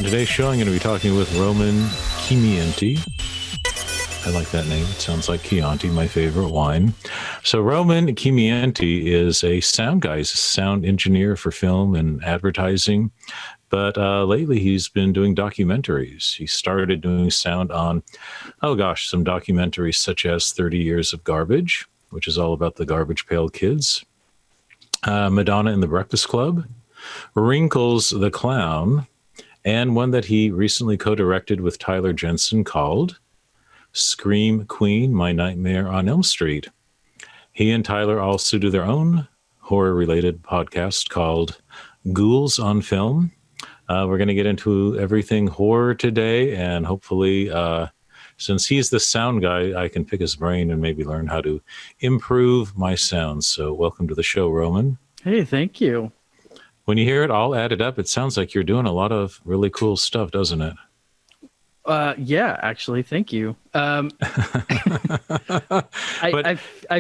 today's show, I'm going to be talking with Roman Chimienti. I like that name. It sounds like Chianti, my favorite wine. So Roman Chimienti is a sound guy. He's a sound engineer for film and advertising. But lately he's been doing documentaries. He started doing sound on, some documentaries such as 30 Years of Garbage, which is all about the Garbage Pail Kids. Madonna and the Breakfast Club. Wrinkles the Clown. And one that he recently co-directed with Tyler Jensen called Scream Queen, My Nightmare on Elm Street. He and Tyler also do their own horror-related podcast called Ghouls on Film. We're going to get into everything horror today, and hopefully, since he's the sound guy, I can pick his brain and maybe learn how to improve my sound. So welcome to the show, Roman. Hey, thank you. When you hear it all added up, it sounds like you're doing a lot of really cool stuff, doesn't it? Yeah, actually, thank you. I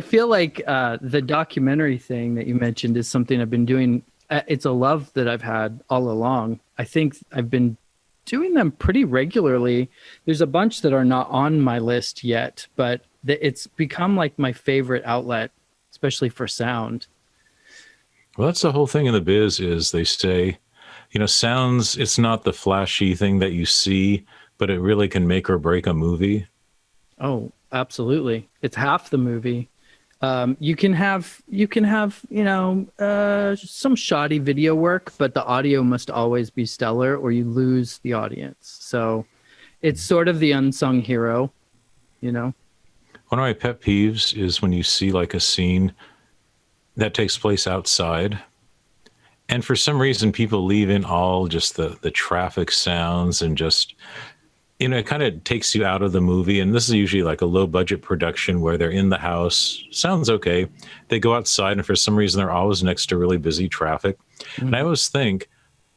feel like the documentary thing that you mentioned is something I've been doing. It's a love that I've had all along. I think I've been doing them pretty regularly. There's a bunch that are not on my list yet, but it's become like my favorite outlet, especially for sound. Well, that's the whole thing in the biz is they say, sounds, it's not the flashy thing that you see, but it really can make or break a movie. Oh, absolutely. It's half the movie. You can have, some shoddy video work, but the audio must always be stellar or you lose the audience. So it's sort of the unsung hero, One of my pet peeves is when you see like a scene that takes place outside, and for some reason people leave in all just the traffic sounds and just, it kind of takes you out of the movie. And this is usually like a low budget production where they're in the house, sounds okay. They go outside and for some reason they're always next to really busy traffic. Mm-hmm. And I always think,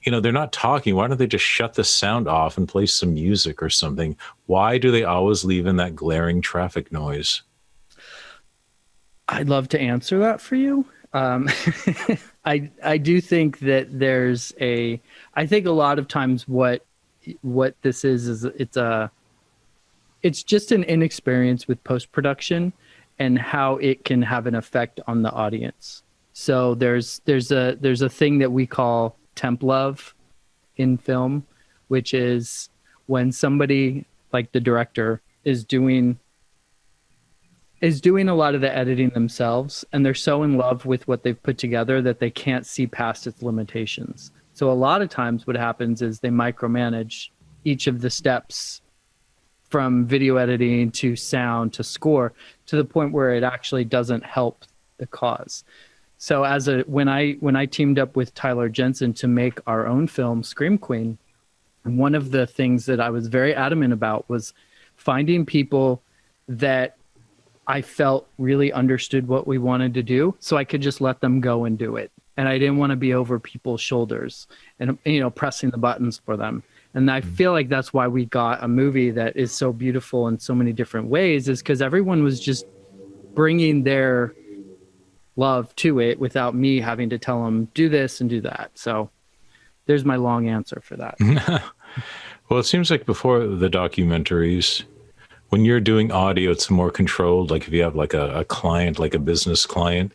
they're not talking. Why don't they just shut the sound off and play some music or something? Why do they always leave in that glaring traffic noise? I'd love to answer that for you. I do think that I think a lot of times what this is it's just an inexperience with post-production and how it can have an effect on the audience. So there's a thing that we call temp love in film, which is when somebody like the director is doing a lot of the editing themselves, and they're so in love with what they've put together that they can't see past its limitations. So a lot of times what happens is they micromanage each of the steps from video editing to sound to score to the point where it actually doesn't help the cause. So when I teamed up with Tyler Jensen to make our own film, Scream Queen, one of the things that I was very adamant about was finding people that I felt really understood what we wanted to do, so I could just let them go and do it. And I didn't want to be over people's shoulders and, pressing the buttons for them. And I feel like that's why we got a movie that is so beautiful in so many different ways, is because everyone was just bringing their love to it without me having to tell them, do this and do that. So there's my long answer for that. Well, it seems like before the documentaries, when you're doing audio, it's more controlled, like if you have like a client, like a business client.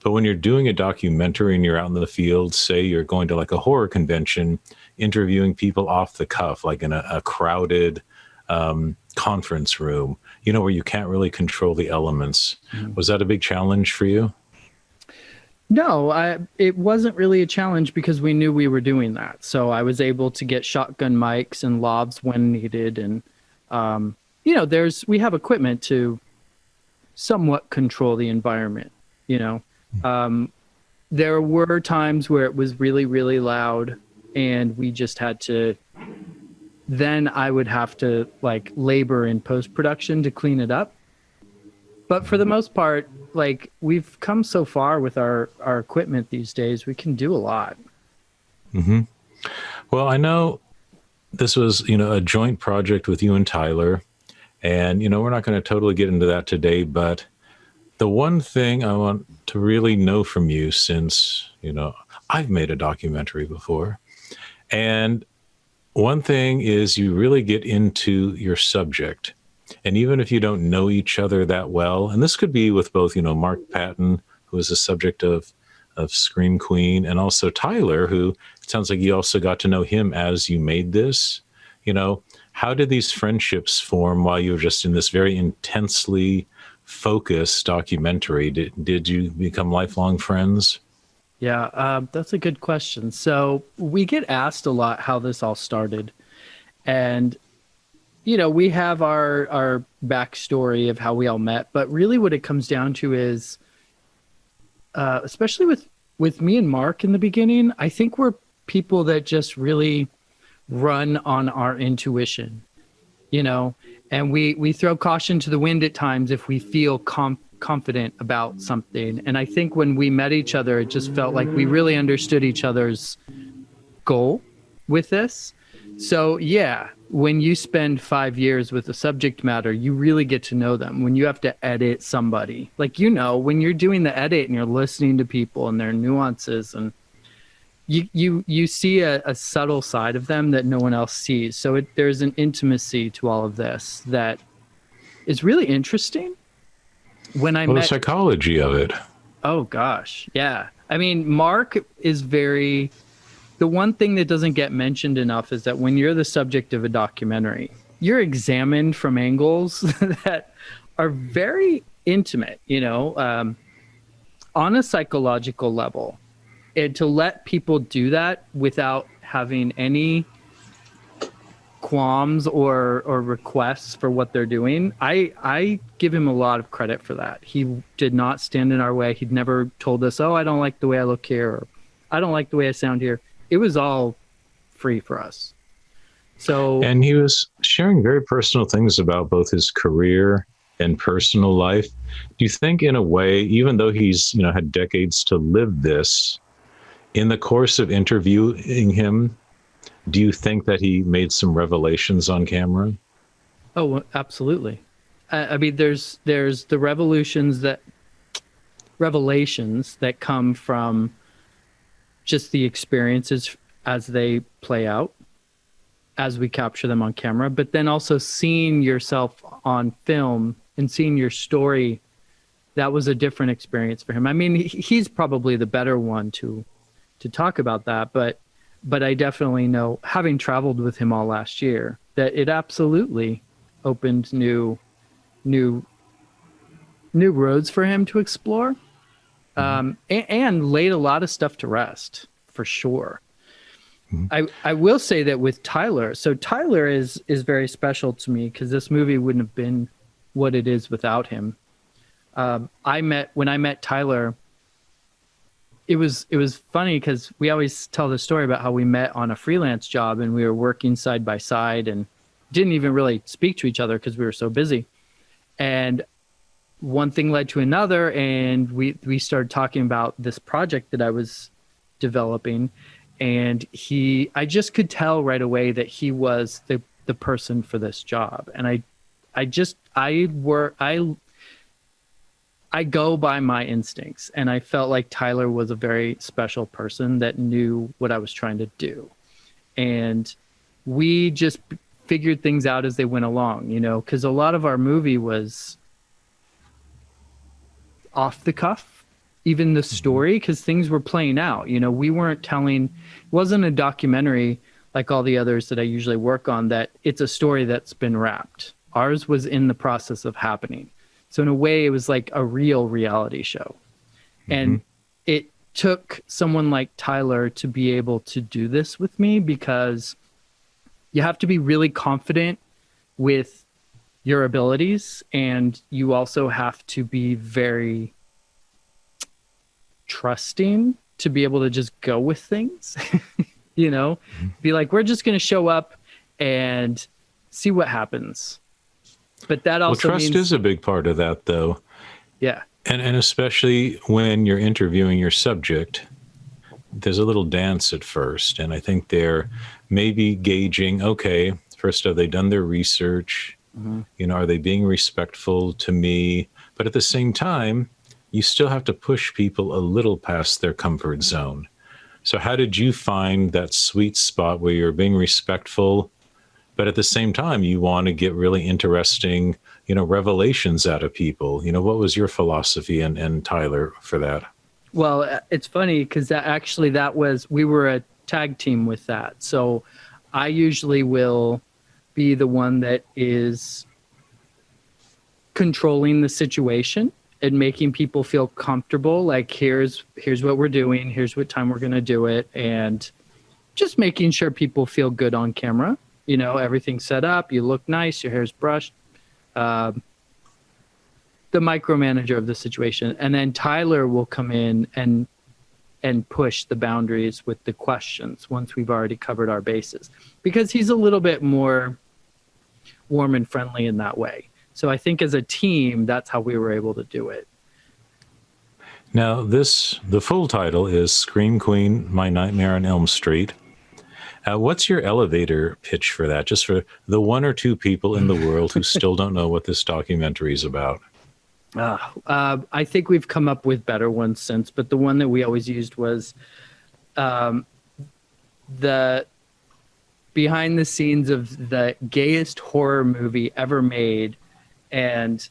But when you're doing a documentary and you're out in the field, say you're going to like a horror convention, interviewing people off the cuff, like in a crowded conference room, where you can't really control the elements. Mm-hmm. Was that a big challenge for you? No, it wasn't really a challenge because we knew we were doing that. So I was able to get shotgun mics and lavs when needed. And, we have equipment to somewhat control the environment, There were times where it was really, really loud and we just had to, then I would have to like labor in post-production to clean it up. But for the most part, like we've come so far with our equipment these days, we can do a lot. Mm-hmm. Well, I know this was, a joint project with you and Tyler. And, we're not going to totally get into that today, but the one thing I want to really know from you, since, I've made a documentary before, and one thing is you really get into your subject. And even if you don't know each other that well, and this could be with both, Mark Patton, who is the subject of Scream Queen, and also Tyler, who it sounds like you also got to know him as you made this. How did these friendships form while you were just in this very intensely focused documentary? Did you become lifelong friends? Yeah, that's a good question. So we get asked a lot how this all started. And, we have our backstory of how we all met. But really what it comes down to is, especially with me and Mark in the beginning, I think we're people that just really run on our intuition, and we throw caution to the wind at times if we feel confident about something. And I think when we met each other, it just felt like we really understood each other's goal with this. So yeah, when you spend 5 years with a subject matter, you really get to know them. When you have to edit somebody, like, when you're doing the edit and you're listening to people and their nuances, and you see a subtle side of them that no one else sees. So there's an intimacy to all of this that is really interesting. The psychology of it. Oh gosh, yeah. I mean, Mark is the one thing that doesn't get mentioned enough is that when you're the subject of a documentary, you're examined from angles that are very intimate, on a psychological level. And to let people do that without having any qualms or requests for what they're doing, I give him a lot of credit for that. He did not stand in our way. He'd never told us, oh, I don't like the way I look here, or I don't like the way I sound here. It was all free for us. And he was sharing very personal things about both his career and personal life. Do you think, in a way, even though he's had decades to live this, in the course of interviewing him, do you think that he made some revelations on camera? Oh, absolutely. I mean, there's the revelations that come from just the experiences as they play out, as we capture them on camera, but then also seeing yourself on film and seeing your story. That was a different experience for him. I mean, he's probably the better one to talk about that, but I definitely know, having traveled with him all last year, that it absolutely opened new roads for him to explore, and laid a lot of stuff to rest, for sure. I will say that with Tyler, so Tyler is very special to me because this movie wouldn't have been what it is without him. When I met Tyler, it was funny because we always tell the story about how we met on a freelance job and we were working side by side and didn't even really speak to each other because we were so busy. And one thing led to another, and we started talking about this project that I was developing, and I just could tell right away that he was the person for this job. And I go by my instincts, and I felt like Tyler was a very special person that knew what I was trying to do. And we just figured things out as they went along, because a lot of our movie was off the cuff, even the story, because things were playing out. We weren't it wasn't a documentary like all the others that I usually work on, that it's a story that's been wrapped. Ours was in the process of happening. So in a way, it was like a real reality show. And it took someone like Tyler to be able to do this with me, because you have to be really confident with your abilities, and you also have to be very trusting to be able to just go with things. Be like, we're just going to show up and see what happens. But that also trust is a big part of that, though. Yeah. And especially when you're interviewing your subject, there's a little dance at first. And I think they're maybe gauging, okay, first, have they done their research? Are they being respectful to me? But at the same time, you still have to push people a little past their comfort zone. So how did you find that sweet spot where you're being respectful, but at the same time, you want to get really interesting, revelations out of people? What was your philosophy and Tyler for that? Well, it's funny because we were a tag team with that. So I usually will be the one that is controlling the situation and making people feel comfortable. Like, here's what we're doing. Here's what time we're going to do it. And just making sure people feel good on camera. Everything's set up. You look nice. Your hair's brushed. The micromanager of the situation. And then Tyler will come in and push the boundaries with the questions once we've already covered our bases, because he's a little bit more warm and friendly in that way. So I think as a team, that's how we were able to do it. Now, the full title is Scream Queen, My Nightmare on Elm Street. What's your elevator pitch for that? Just for the one or two people in the world who still don't know what this documentary is about. I think we've come up with better ones since, but the one that we always used was the behind the scenes of the gayest horror movie ever made, and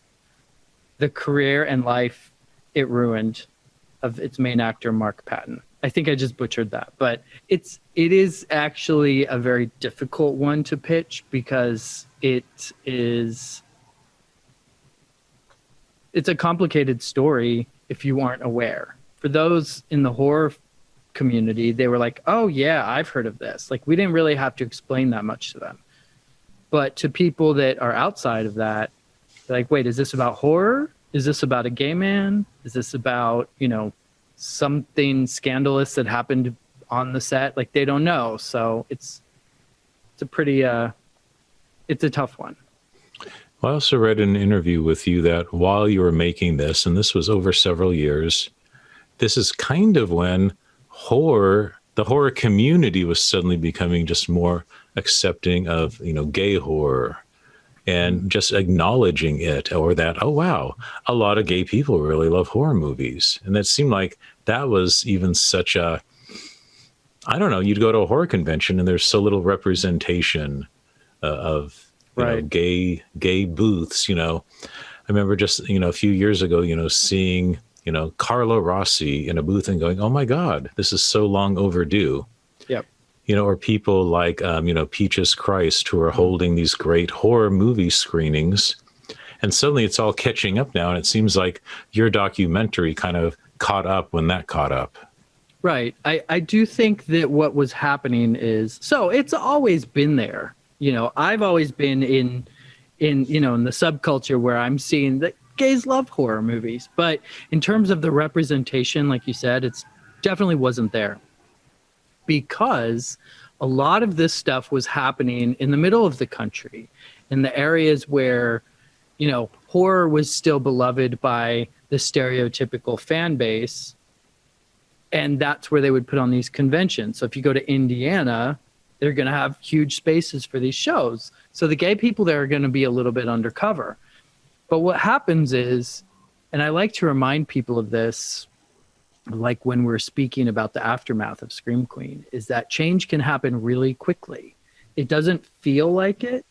the career and life it ruined of its main actor, Mark Patton. I think I just butchered that, but it is actually a very difficult one to pitch because it's a complicated story if you aren't aware. For those in the horror community, they were like, oh yeah, I've heard of this. Like, we didn't really have to explain that much to them. But to people that are outside of that, they're like, wait, is this about horror? Is this about a gay man? Is this about, something scandalous that happened on the set? Like, they don't know. So it's a pretty, it's a tough one. Well, I also read in an interview with you that while you were making this, and this was over several years, this is kind of when the horror community was suddenly becoming just more accepting of, gay horror and just acknowledging it, or that, oh, wow, a lot of gay people really love horror movies. And it seemed like that was even such a, I don't know, you'd go to a horror convention and there's so little representation of right. Gay booths. I remember just, a few years ago, seeing, Carlo Rossi in a booth and going, oh my God, this is so long overdue. Yep. Or people like, Peaches Christ, who are holding these great horror movie screenings. And suddenly it's all catching up now. And it seems like your documentary kind of caught up when that caught up. Right. I do think that what was happening is, so it's always been there. I've always been in the subculture where I'm seeing that gays love horror movies. But in terms of the representation, like you said, it's definitely wasn't there. Because a lot of this stuff was happening in the middle of the country, in the areas where, horror was still beloved by the stereotypical fan base. And that's where they would put on these conventions. So if you go to Indiana, they're going to have huge spaces for these shows. So the gay people there are going to be a little bit undercover. But what happens is, and I like to remind people of this, like when we're speaking about the aftermath of Scream Queen, is that change can happen really quickly. It doesn't feel like it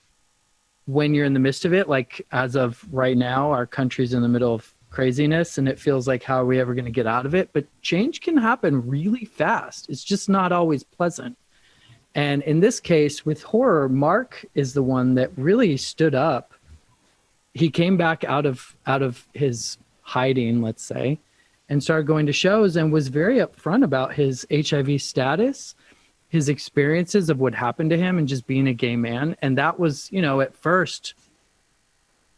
when you're in the midst of it. Like, as of right now, our country's in the middle of craziness and it feels like, how are we ever going to get out of it? But change can happen really fast. It's just not always pleasant. And in this case with horror, Mark is the one that really stood up. He came back out of his hiding, let's say, and started going to shows and was very upfront about his HIV status, his experiences of what happened to him and just being a gay man. And that was, at first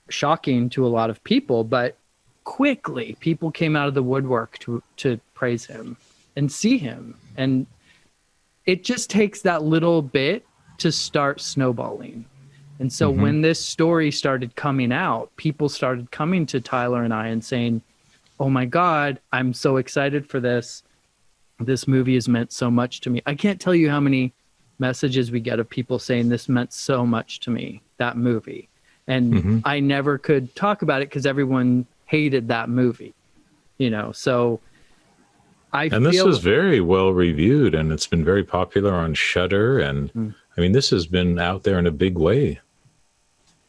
shocking to a lot of people, but quickly people came out of the woodwork to praise him and see him. And it just takes that little bit to start snowballing. And so when this story started coming out, people started coming to Tyler and I and saying, oh my God, I'm so excited for this. This movie has meant so much to me. I can't tell you how many messages we get of people saying this meant so much to me, that movie. And I never could talk about it because everyone hated that movie, So I And this feel was very well reviewed, and it's been very popular on Shudder. And I mean, this has been out there in a big way.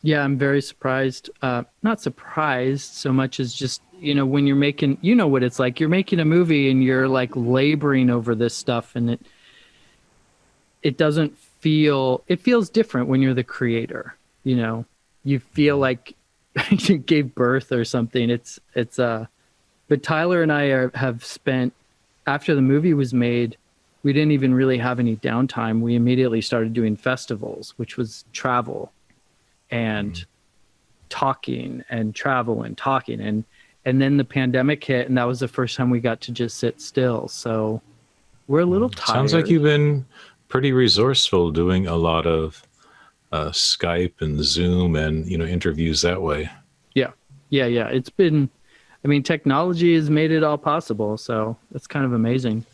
Yeah, I'm very surprised. Not surprised so much as just, when you're making, what it's like. You're making a movie and you're like laboring over this stuff, and it doesn't feel, it feels different when you're the creator. You feel like you gave birth or something. But Tyler and I have spent, after the movie was made, we didn't even really have any downtime. We immediately started doing festivals, which was travel and talking and travel and talking. And then the pandemic hit, and that was the first time we got to just sit still. So we're a little tired. Sounds like you've been pretty resourceful doing a lot of Skype and Zoom and, interviews that way. Yeah. It's been, technology has made it all possible. So that's kind of amazing.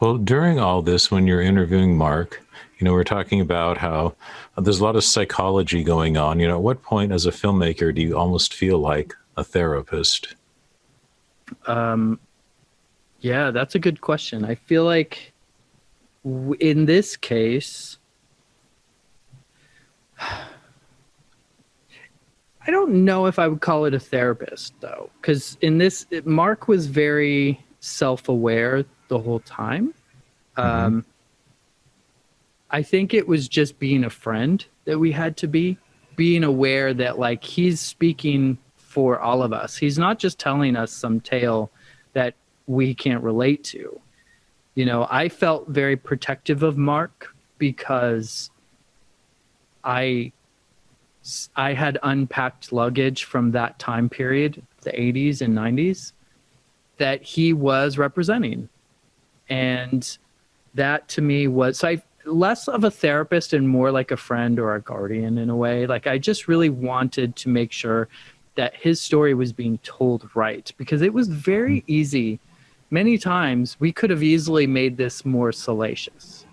Well, during all this, when you're interviewing Mark, we're talking about how there's a lot of psychology going on. At what point as a filmmaker do you almost feel like a therapist? Yeah, that's a good question. I feel like in this case, I don't know if I would call it a therapist, though, because Mark was very self-aware the whole time. I think it was just being a friend that we had to being aware that, like, he's speaking for all of us. He's not just telling us some tale that we can't relate to. I felt very protective of Mark because I had unpacked luggage from that time period, the 80s and 90s, that he was representing. And that to me was less of a therapist and more like a friend or a guardian in a way. Like, I just really wanted to make sure that his story was being told right, because it was very easy. Many times we could have easily made this more salacious.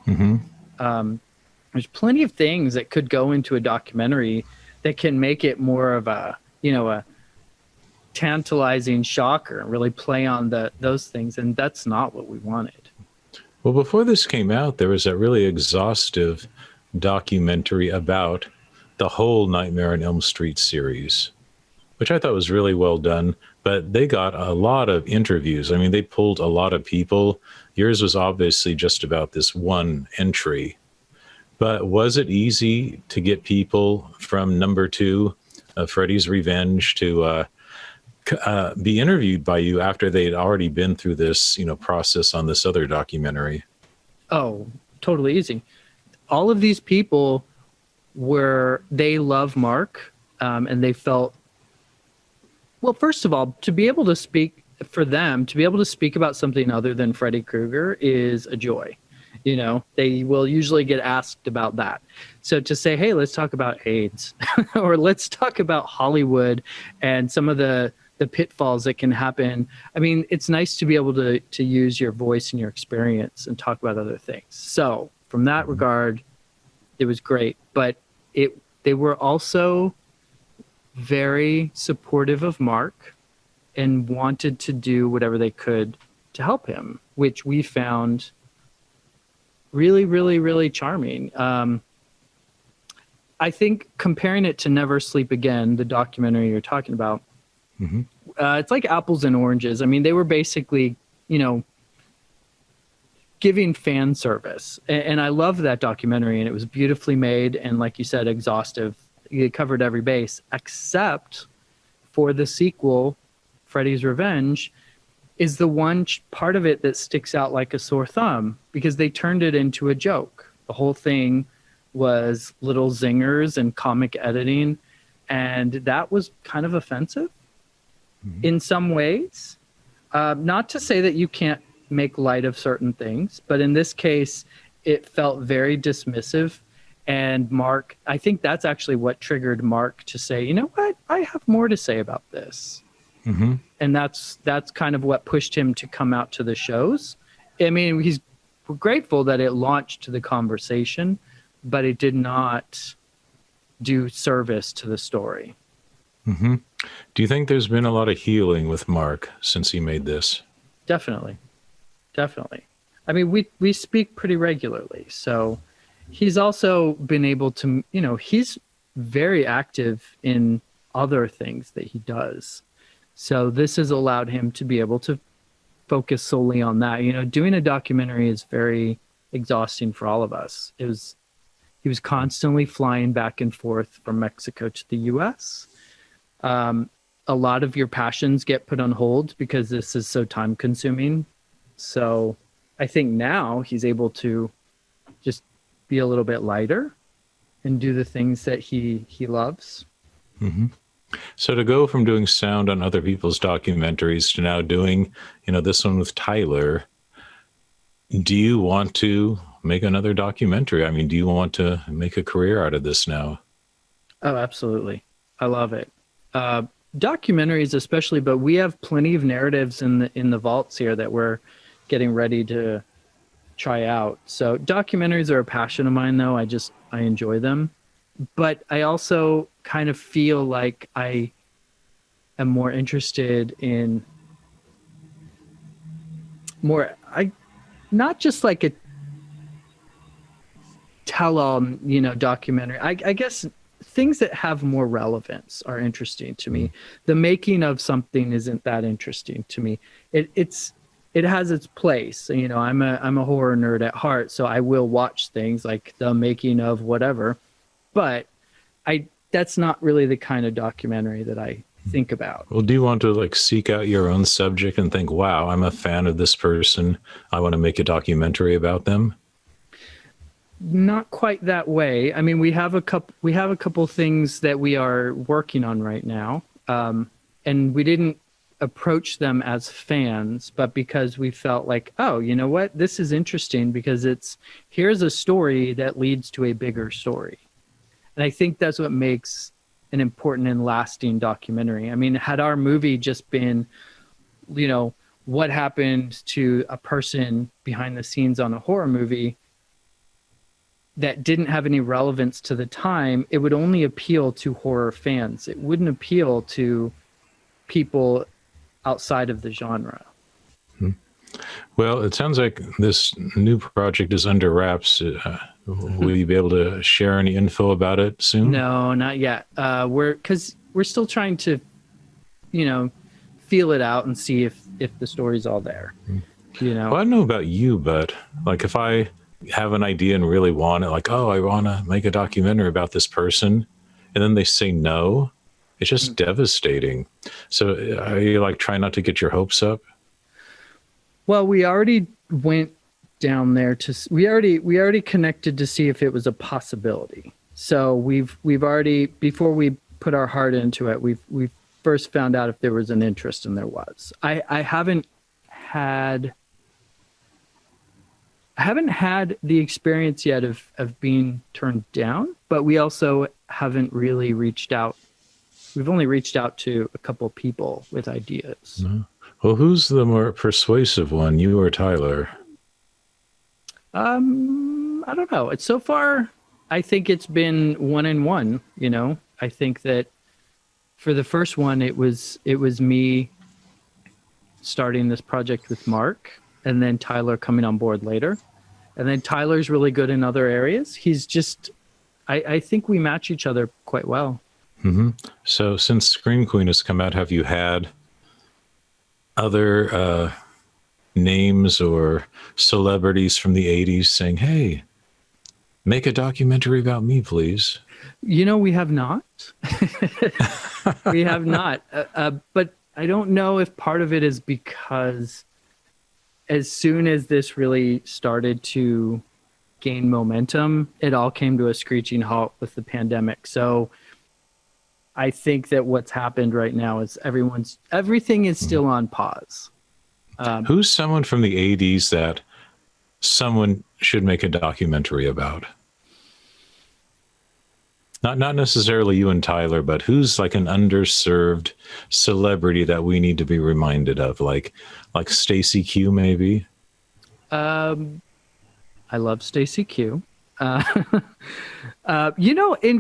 There's plenty of things that could go into a documentary that can make it more of a tantalizing shocker and really play on those things. And that's not what we wanted. Well, before this came out, there was a really exhaustive documentary about the whole Nightmare on Elm Street series, which I thought was really well done. But they got a lot of interviews. I mean, they pulled a lot of people. Yours was obviously just about this one entry. But was it easy to get people from number 2, Freddy's Revenge, to be interviewed by you after they'd already been through this, process on this other documentary? Oh, totally easy. All of these people they love Mark, and they felt, well, first of all, to be able to speak about something other than Freddy Krueger is a joy. They will usually get asked about that. So to say, hey, let's talk about AIDS or let's talk about Hollywood and some of the pitfalls that can happen. I mean, it's nice to be able to use your voice and your experience and talk about other things. So from that regard, it was great. But they were also very supportive of Mark and wanted to do whatever they could to help him, which we found really, really, really charming. I think comparing it to Never Sleep Again, the documentary you're talking about, it's like apples and oranges. I mean, they were basically, giving fan service. And I love that documentary, and it was beautifully made. And like you said, exhaustive. It covered every base, except for the sequel, Freddy's Revenge, is the one part of it that sticks out like a sore thumb, because they turned it into a joke. The whole thing was little zingers and comic editing, and that was kind of offensive in some ways. Not to say that you can't make light of certain things, but in this case, it felt very dismissive. And Mark, I think that's actually what triggered Mark to say, you know what, I have more to say about this. And that's kind of what pushed him to come out to the shows. I mean, he's grateful that it launched the conversation, but it did not do service to the story. Do you think there's been a lot of healing with Mark since he made this? Definitely. Definitely. I mean, we speak pretty regularly. So he's also been able to, he's very active in other things that he does. So this has allowed him to be able to focus solely on that. Doing a documentary is very exhausting for all of us. He was constantly flying back and forth from Mexico to the US. A lot of your passions get put on hold because this is so time consuming. So I think now he's able to just be a little bit lighter and do the things that he loves. Mm-hmm. So to go from doing sound on other people's documentaries to now doing, this one with Tyler, do you want to make another documentary? I mean, do you want to make a career out of this now? Oh, absolutely. I love it. Documentaries especially, but we have plenty of narratives in the vaults here that we're getting ready to try out. So documentaries are a passion of mine, though. I enjoy them. But I also kind of feel like I am more interested in not just like a tell-all, documentary. I guess things that have more relevance are interesting to me. The making of something isn't that interesting to me. It has its place. I'm a horror nerd at heart, so I will watch things like the making of whatever. But that's not really the kind of documentary that I think about. Well, do you want to seek out your own subject and think, wow, I'm a fan of this person, I want to make a documentary about them? Not quite that way. I mean, we have a couple things that we are working on right now. And we didn't approach them as fans, but because we felt like, oh, you know what? This is interesting because here's a story that leads to a bigger story. And I think that's what makes an important and lasting documentary. I mean, had our movie just been, what happened to a person behind the scenes on a horror movie that didn't have any relevance to the time, it would only appeal to horror fans. It wouldn't appeal to people outside of the genre. Well, it sounds like this new project is under wraps. Will you be able to share any info about it soon? No, not yet. We're still trying to, feel it out and see if the story's all there. Well, I don't know about you, but if I have an idea and really want it, I want to make a documentary about this person, and then they say no, it's just devastating. So are you trying not to get your hopes up? Well, we already went down there we already connected to see if it was a possibility. So we've already, before we put our heart into it, we've first found out if there was an interest, and there was. I haven't had the experience yet of being turned down, but we also haven't really reached out. We've only reached out to a couple people with ideas. Well, who's the more persuasive one, you or Tyler? I don't know. It's so far, I think it's been 1-1. I think that for the first one, it was me starting this project with Mark, and then Tyler coming on board later. And then Tyler's really good in other areas. He's just, I think we match each other quite well. Mm-hmm. So since Scream Queen has come out, have you had other names or celebrities from the 80s saying, hey, make a documentary about me, please? We have not. We have not. But I don't know if part of it is because as soon as this really started to gain momentum, it all came to a screeching halt with the pandemic. So I think that what's happened right now is everything is still on pause. Who's someone from the 80s that someone should make a documentary about? Not necessarily you and Tyler, but who's an underserved celebrity that we need to be reminded of, like Stacey Q, maybe? I love Stacey Q. In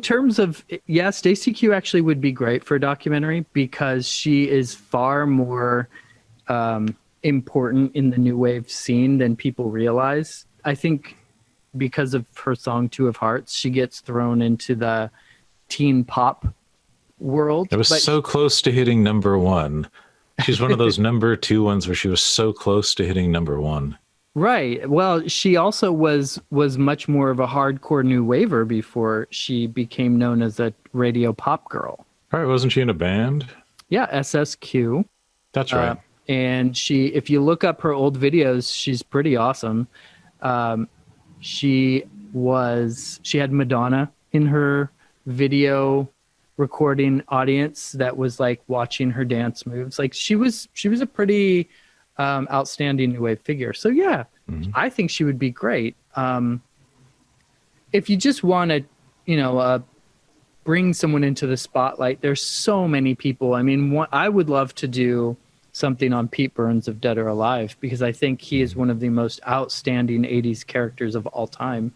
terms of, Stacey Q actually would be great for a documentary because she is far more important in the new wave scene than people realize. I think because of her song Two of Hearts, she gets thrown into the teen pop world. It was so close to hitting number one. She's one of those number two ones where she was so close to hitting number one. Right. Well, she also was much more of a hardcore new waver before she became known as a radio pop girl. Right, wasn't she in a band? Yeah, SSQ. That's right. And if you look up her old videos, she's pretty awesome. She had Madonna in her video recording audience that was like watching her dance moves. Like she was a pretty outstanding new wave figure. So yeah, I think she would be great. If you just want to, bring someone into the spotlight, there's so many people. I mean, I would love to do something on Pete Burns of Dead or Alive, because I think he is one of the most outstanding 80s characters of all time.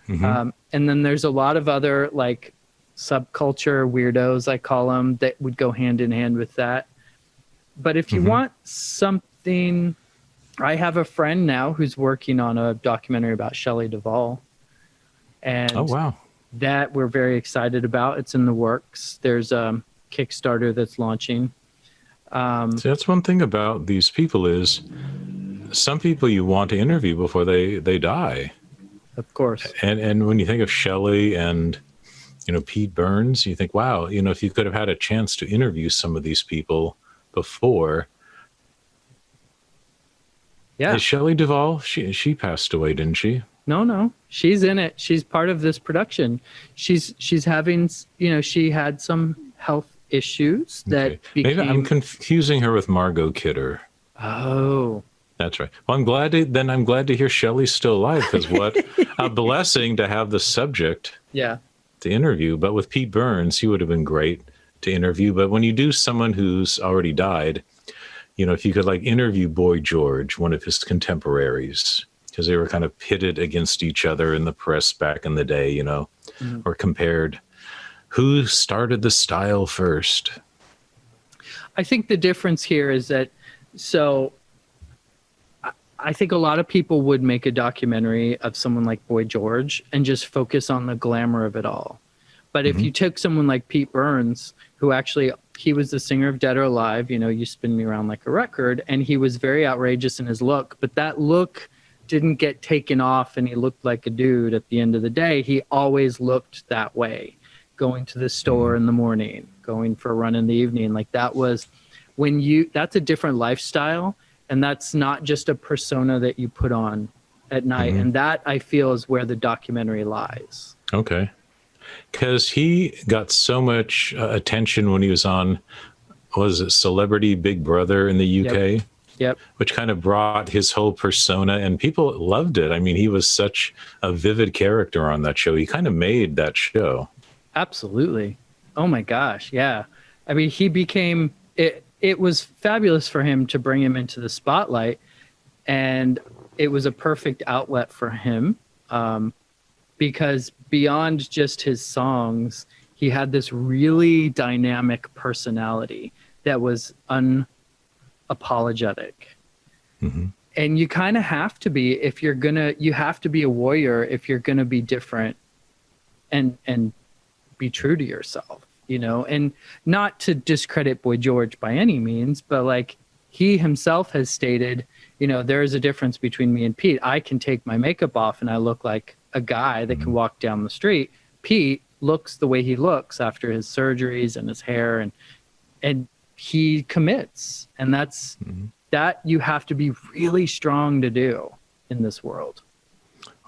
And then there's a lot of other like subculture weirdos, I call them, that would go hand in hand with that. But if you want something, I have a friend now who's working on a documentary about Shelley Duvall. And oh, wow. That we're very excited about. It's in the works. There's a Kickstarter that's launching. See, that's one thing about these people is some people you want to interview before they die. Of course. And when you think of Shelley and, Pete Burns, you think, wow, if you could have had a chance to interview some of these people before. Yeah. Is Shelley Duvall, she passed away, didn't she? No. She's in it. She's part of this production. She's having, she had some health issues that became... Maybe I'm confusing her with Margot Kidder. Oh. That's right. Well, I'm glad to hear Shelley's still alive, because what a blessing to have the subject to interview. But with Pete Burns, he would have been great to interview. But when you do someone who's already died, if you could like interview Boy George, one of his contemporaries, because they were kind of pitted against each other in the press back in the day, or compared. Who started the style first? I think the difference here is that, I think a lot of people would make a documentary of someone like Boy George and just focus on the glamour of it all. But if you took someone like Pete Burns, who actually, he was the singer of Dead or Alive, You Spin Me Around Like a Record, and he was very outrageous in his look, but that look didn't get taken off and he looked like a dude at the end of the day. He always looked that way, going to the store in the morning, going for a run in the evening. Like that was that's a different lifestyle. And that's not just a persona that you put on at night. And that, I feel, is where the documentary lies. Okay. Because he got so much attention when he was on, was it Celebrity Big Brother in the UK? Yep. Which kind of brought his whole persona, and people loved it. I mean, he was such a vivid character on that show. He kind of made that show. Absolutely. Oh, my gosh. Yeah. I mean, he became... It was fabulous for him to bring him into the spotlight, and it was a perfect outlet for him because beyond just his songs, he had this really dynamic personality that was unapologetic. And you kind of have to be, if you're you have to be a warrior if you're gonna be different and be true to yourself. And not to discredit Boy George by any means, but like he himself has stated, there is a difference between me and Pete. I can take my makeup off and I look like a guy that can walk down the street. Pete looks the way he looks after his surgeries and his hair, and he commits. And that's that you have to be really strong to do in this world.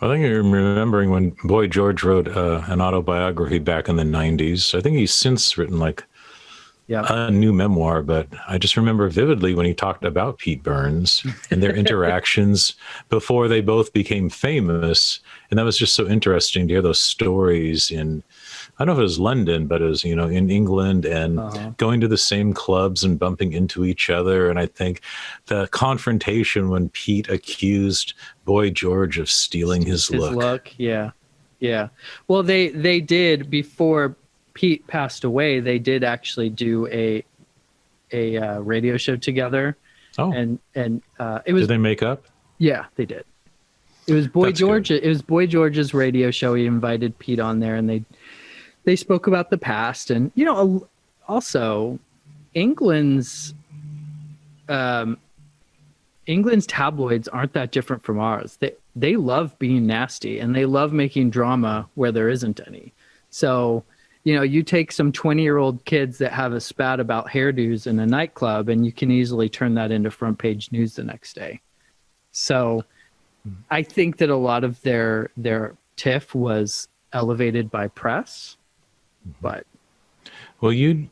I think I'm remembering when Boy George wrote an autobiography back in the 90s. I think he's since written like a new memoir, but I just remember vividly when he talked about Pete Burns and their interactions before they both became famous. And that was just so interesting to hear those stories in, I don't know if it was London, but it was, in England, and going to the same clubs and bumping into each other. And I think the confrontation when Pete accused Boy George of stealing his look. Yeah. Well, they did, before Pete passed away, they did actually do a radio show together. Oh, and it was did they make up? yeah, they did. It was Boy That's George. good. It was Boy George's radio show. He invited Pete on there, and they spoke about the past, and also England's England's tabloids aren't that different from ours. They love being nasty, and they love making drama where there isn't any. So, you take some 20-year-old kids that have a spat about hairdos in a nightclub, and you can easily turn that into front page news the next day. So I think that a lot of their tiff was elevated by press, but. Well, you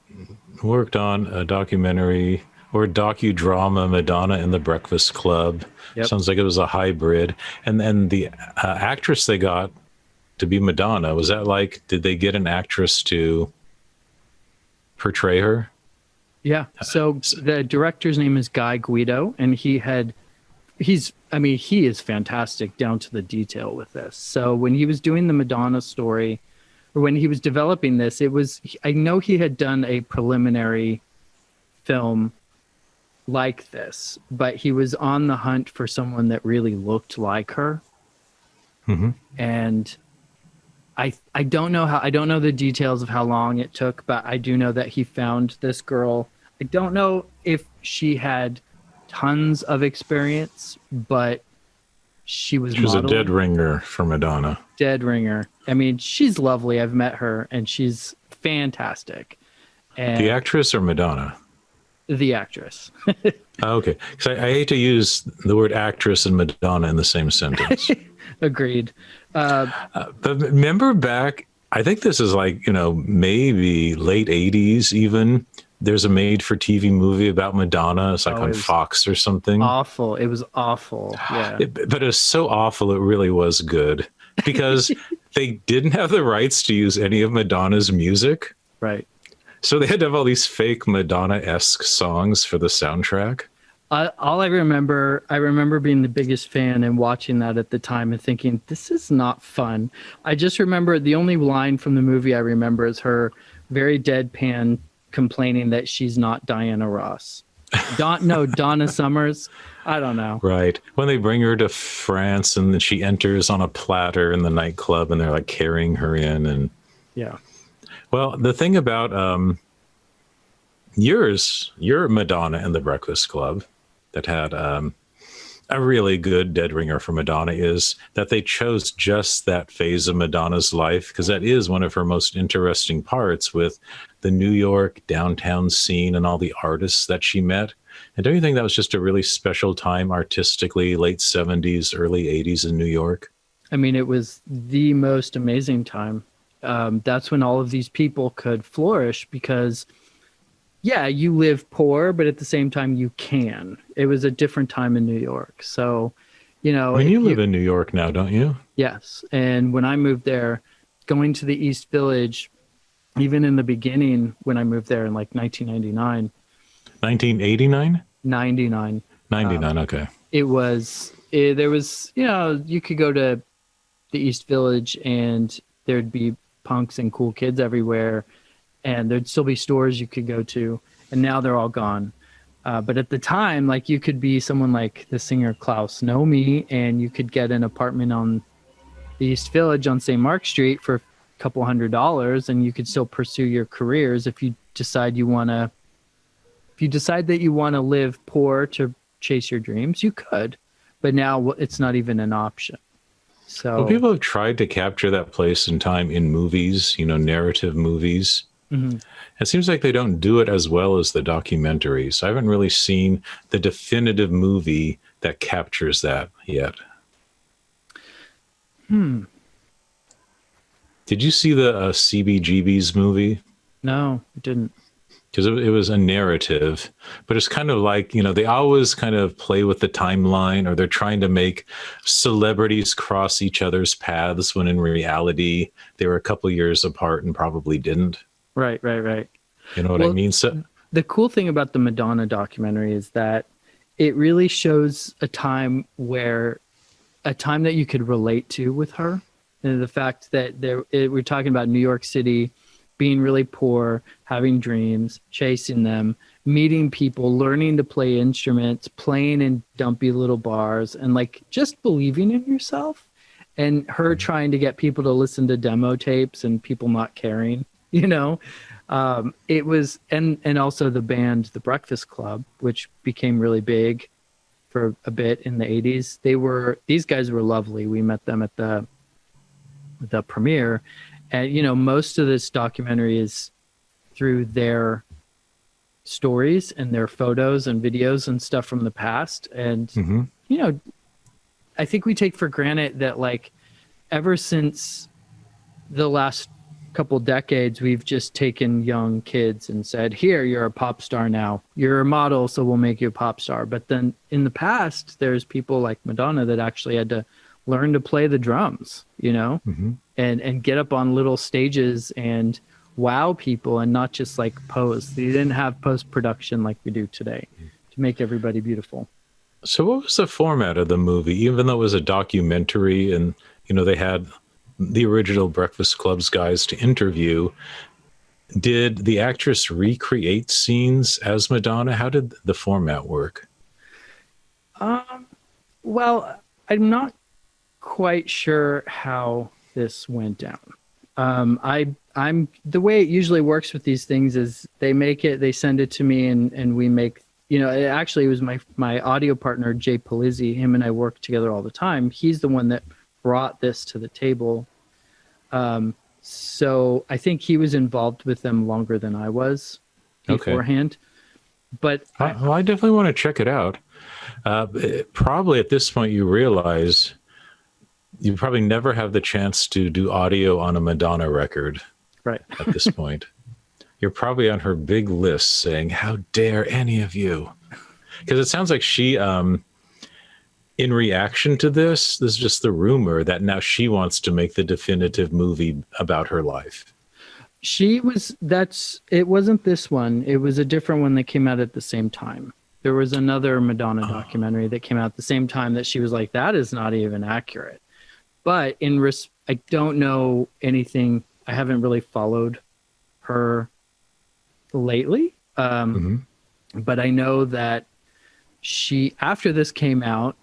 worked on a documentary or docudrama, Madonna and the Breakfast Club. Yep. Sounds like it was a hybrid. And then the actress they got to be Madonna, was that like, did they get an actress to portray her? Yeah. So the director's name is Guy Guido, and he is fantastic down to the detail with this. So when he was doing the Madonna story, or when he was developing this, I know he had done a preliminary film like this, but he was on the hunt for someone that really looked like her. Mm-hmm. And I don't know the details of how long it took, but I do know that he found this girl. I don't know if she had tons of experience, but she was a dead ringer for Madonna. Dead ringer. I mean, she's lovely. I've met her, and she's fantastic. And the actress or Madonna? The actress. Okay. Because I hate to use the word actress and Madonna in the same sentence. Agreed. But remember back, I think this is like, maybe late 80s even. There's a made-for-TV movie about Madonna. It's like on Fox or something. Awful. It was awful. Yeah. But it was so awful, it really was good. Because they didn't have the rights to use any of Madonna's music. Right. So they had to have all these fake Madonna-esque songs for the soundtrack. I remember being the biggest fan and watching that at the time and thinking, this is not fun. I just remember the only line from the movie I remember is her very deadpan complaining that she's not Diana Ross. Donna Summers. I don't know. Right. When they bring her to France and then she enters on a platter in the nightclub and they're like carrying her in. And yeah. Well, the thing about your Madonna and the Breakfast Club that had a really good dead ringer for Madonna is that they chose just that phase of Madonna's life, because that is one of her most interesting parts, with the New York downtown scene and all the artists that she met. And don't you think that was just a really special time artistically, late 70s, early 80s in New York? I mean, it was the most amazing time. That's when all of these people could flourish because, yeah, you live poor, but at the same time you can. It was a different time in New York. So, I mean, you live in New York now, don't you? Yes. And when I moved there, going to the East Village, even in the beginning, when I moved there in like 1999. 1989? 99. 99, okay. There was, you could go to the East Village and there'd be punks and cool kids everywhere, and there'd still be stores you could go to, and now they're all gone. But at the time, like, you could be someone like the singer Klaus Nomi, and you could get an apartment on the East Village on St. Mark Street for a couple $100s, and you could still pursue your careers if you decide that you want to live poor to chase your dreams. You could, but now it's not even an option. So, well, people have tried to capture that place in time in movies, narrative movies. Mm-hmm. It seems like they don't do it as well as the documentaries. I haven't really seen the definitive movie that captures that yet. Did you see the CBGB's movie? No, I didn't. Because it was a narrative, but it's kind of like, they always kind of play with the timeline, or they're trying to make celebrities cross each other's paths when in reality they were a couple years apart and probably didn't. Right. You know what I mean? So the cool thing about the Madonna documentary is that it really shows a time that you could relate to with her. And the fact that we're talking about New York City, being really poor, having dreams, chasing them, meeting people, learning to play instruments, playing in dumpy little bars, and like just believing in yourself. And her trying to get people to listen to demo tapes and people not caring, you know. It was, and also the band The Breakfast Club, which became really big for a bit in the 80s. These guys were lovely. We met them at the premiere, and you know, most of this documentary is through their stories and their photos and videos and stuff from the past. And you know, I think we take for granted that like ever since the last couple decades, we've just taken young kids and said, here, you're a pop star now. You're a model, so we'll make you a pop star. But then in the past, there's people like Madonna that actually had to learn to play the drums, you know, and get up on little stages and wow people and not just like pose. They didn't have post-production like we do today to make everybody beautiful. So what was the format of the movie? Even though it was a documentary and, you know, they had the original Breakfast Club's guys to interview, did the actress recreate scenes as Madonna? How did the format work? Well, I'm not quite sure how this went down. I'm the way it usually works with these things is they send it to me and we make, you know, it was my audio partner, Jay Palizzi. Him and I work together all the time. He's the one that brought this to the table. So I think he was involved with them longer than I was beforehand. But I definitely want to check it out. Probably at this point you realize you probably never have the chance to do audio on a Madonna record. Right. At this point. You're probably on her big list saying, how dare any of you? Because it sounds like she, in reaction to this is just the rumor that now she wants to make the definitive movie about her life. It wasn't this one. It was a different one that came out at the same time. There was another Madonna documentary that came out at the same time that she was like, that is not even accurate. But I don't know anything. I haven't really followed her lately. But I know that after this came out,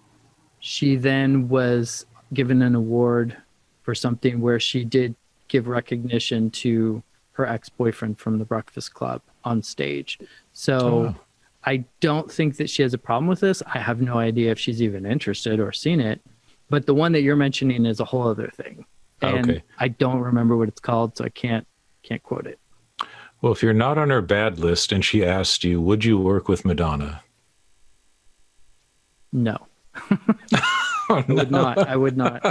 she then was given an award for something where she did give recognition to her ex-boyfriend from the Breakfast Club on stage. So I don't think that she has a problem with this. I have no idea if she's even interested or seen it. But the one that you're mentioning is a whole other thing. And I don't remember what it's called, so I can't quote it. Well, if you're not on her bad list and she asked you, would you work with Madonna? No. Oh, no. I would not.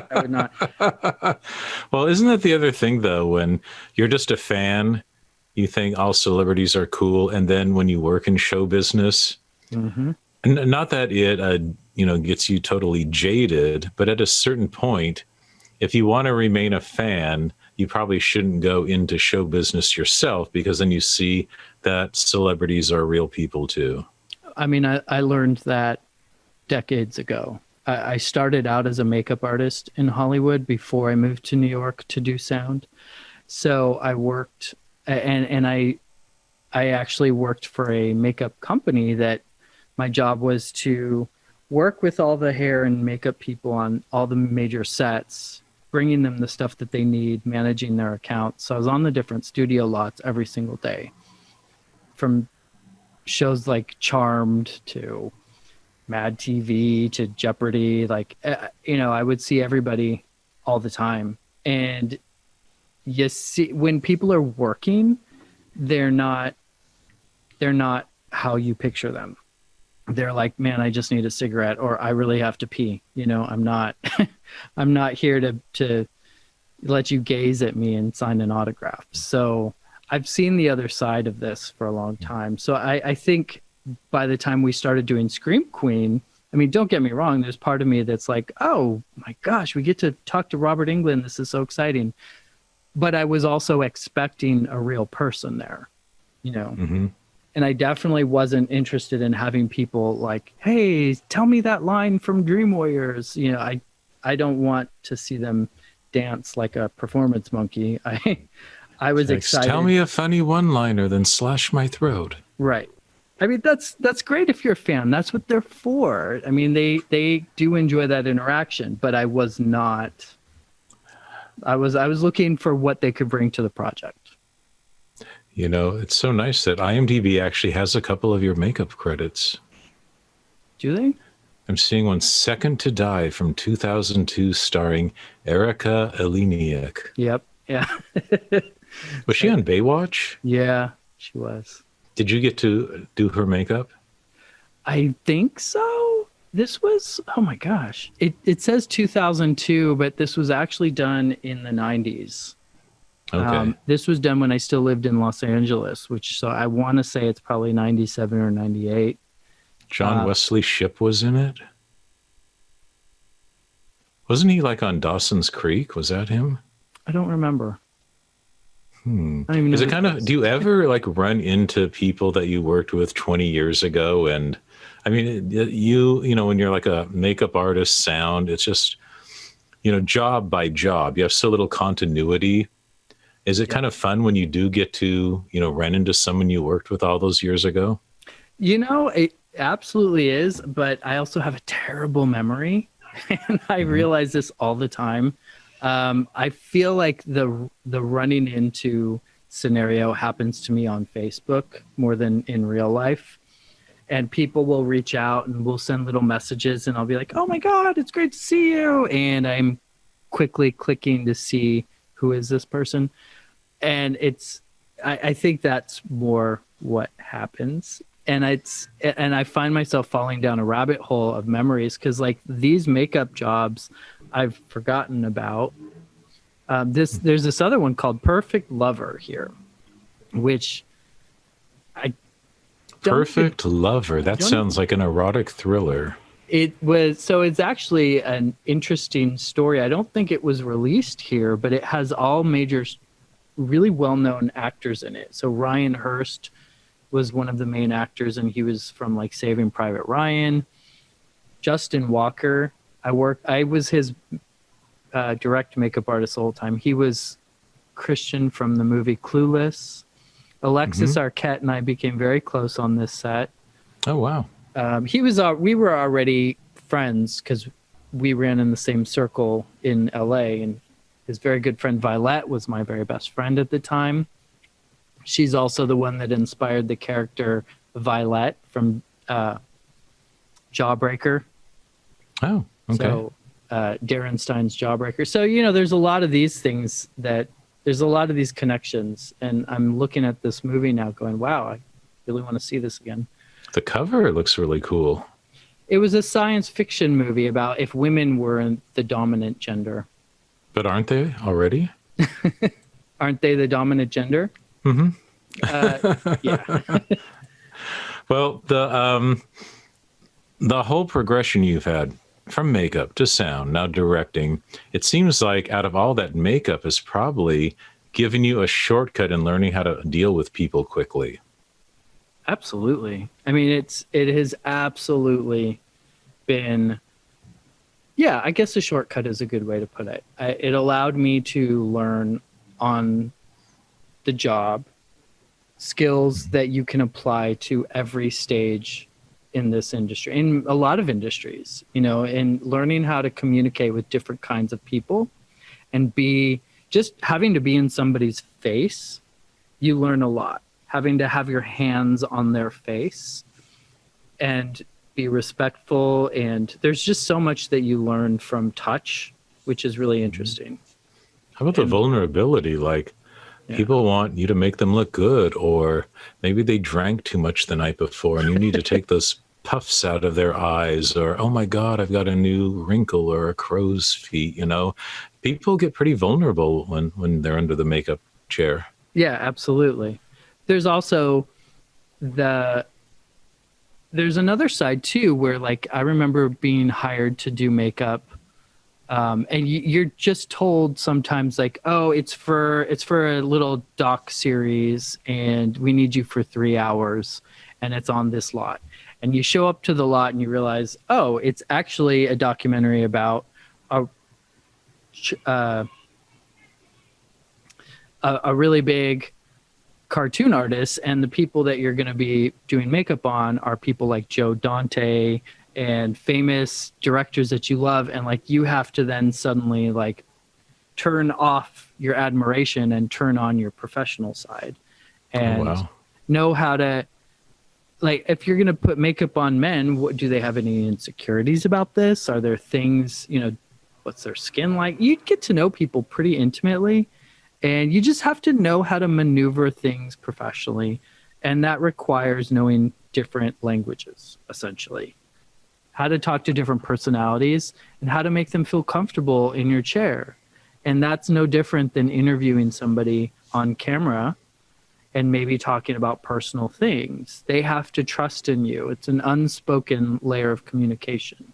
Well, isn't that the other thing, though? When you're just a fan, you think all celebrities are cool. And then when you work in show business, and not that it, gets you totally jaded, but at a certain point, if you want to remain a fan, you probably shouldn't go into show business yourself, because then you see that celebrities are real people too. I mean, I learned that decades ago. I started out as a makeup artist in Hollywood before I moved to New York to do sound. So I worked, and I actually worked for a makeup company that my job was to work with all the hair and makeup people on all the major sets, bringing them the stuff that they need, managing their accounts. So I was on the different studio lots every single day, from shows like Charmed to Mad TV to Jeopardy. I would see everybody all the time. And you see, when people are working, they're not how you picture them. They're like, man, I just need a cigarette, or I really have to pee. I'm not, I'm not here to let you gaze at me and sign an autograph. So I've seen the other side of this for a long time. So I think by the time we started doing Scream Queen, I mean, don't get me wrong, there's part of me that's like, oh my gosh, we get to talk to Robert Englund. This is so exciting. But I was also expecting a real person there, And I definitely wasn't interested in having people like, hey, tell me that line from Dream Warriors. I don't want to see them dance like a performance monkey. I was excited. Tell me a funny one-liner, then slash my throat. Right. I mean, that's great if you're a fan. That's what they're for. I mean, they do enjoy that interaction, but I was not. I was looking for what they could bring to the project. You know, it's so nice that IMDb actually has a couple of your makeup credits. Do they? I'm seeing one, Second to Die from 2002, starring Erika Eleniak. Yep. Yeah. Was she on Baywatch? Yeah, she was. Did you get to do her makeup? I think so. This was, oh my gosh. It says 2002, but this was actually done in the 90s. Okay. This was done when I still lived in Los Angeles, so I want to say it's probably 97 or 98. John Wesley Shipp was in it? Wasn't he like on Dawson's Creek? Was that him? I don't remember. I don't even know. Is it kind of, do you ever like run into people that you worked with 20 years ago? And I mean, you know, when you're like a makeup artist, sound, it's just, you know, job by job, you have so little continuity. Is it kind of fun when you do get to, you know, run into someone you worked with all those years ago? You know, it absolutely is, but I also have a terrible memory, and I realize this all the time. I feel like the running into scenario happens to me on Facebook more than in real life. And people will reach out and we'll send little messages, and I'll be like, oh my God, it's great to see you. And I'm quickly clicking to see who is this person. And I think that's more what happens. And I find myself falling down a rabbit hole of memories, because like these makeup jobs I've forgotten about. There's this other one called Perfect Lover here, which I Perfect Lover. That sounds like an erotic thriller. It was, so it's actually an interesting story. I don't think it was released here, but it has all major, really well-known actors in it. So Ryan Hurst was one of the main actors, and he was from like Saving Private Ryan. Justin Walker, I was his direct makeup artist the whole time. He was Christian from the movie Clueless. Alexis Arquette and I became very close on this set. Oh, wow. We were already friends because we ran in the same circle in LA, and his very good friend Violet was my very best friend at the time. She's also the one that inspired the character Violet from Jawbreaker. Oh, okay. So Darren Stein's Jawbreaker. So, you know, there's a lot of these things there's a lot of these connections, and I'm looking at this movie now going, wow, I really want to see this again. The cover looks really cool. It was a science fiction movie about if women were the dominant gender. But aren't they already? Aren't they the dominant gender? Mm-hmm. Yeah. Well, the whole progression you've had from makeup to sound, now directing, it seems like out of all that, makeup has probably given you a shortcut in learning how to deal with people quickly. Absolutely. I mean, it has absolutely been, yeah, I guess a shortcut is a good way to put it. It allowed me to learn on the job skills that you can apply to every stage in this industry, in a lot of industries, you know, and learning how to communicate with different kinds of people, and just having to be in somebody's face, you learn a lot. Having to have your hands on their face and be respectful, and there's just so much that you learn from touch, which is really interesting. How about the vulnerability? Like, people want you to make them look good, or maybe they drank too much the night before and you need to take those puffs out of their eyes, or, oh my God, I've got a new wrinkle or a crow's feet. You know, people get pretty vulnerable when they're under the makeup chair. Yeah, absolutely. There's also there's another side too, where like, I remember being hired to do makeup. And you're just told sometimes like, oh, it's for a little doc series and we need you for 3 hours and it's on this lot. And you show up to the lot and you realize, oh, it's actually a documentary about a really big cartoon artists, and the people that you're going to be doing makeup on are people like Joe Dante and famous directors that you love. And like, you have to then suddenly like turn off your admiration and turn on your professional side and know how to, like, if you're going to put makeup on men, what do they have any insecurities about this? Are there things, you know, what's their skin like? You get to know people pretty intimately, and you just have to know how to maneuver things professionally. And that requires knowing different languages, essentially. How to talk to different personalities and how to make them feel comfortable in your chair. And that's no different than interviewing somebody on camera and maybe talking about personal things. They have to trust in you. It's an unspoken layer of communication.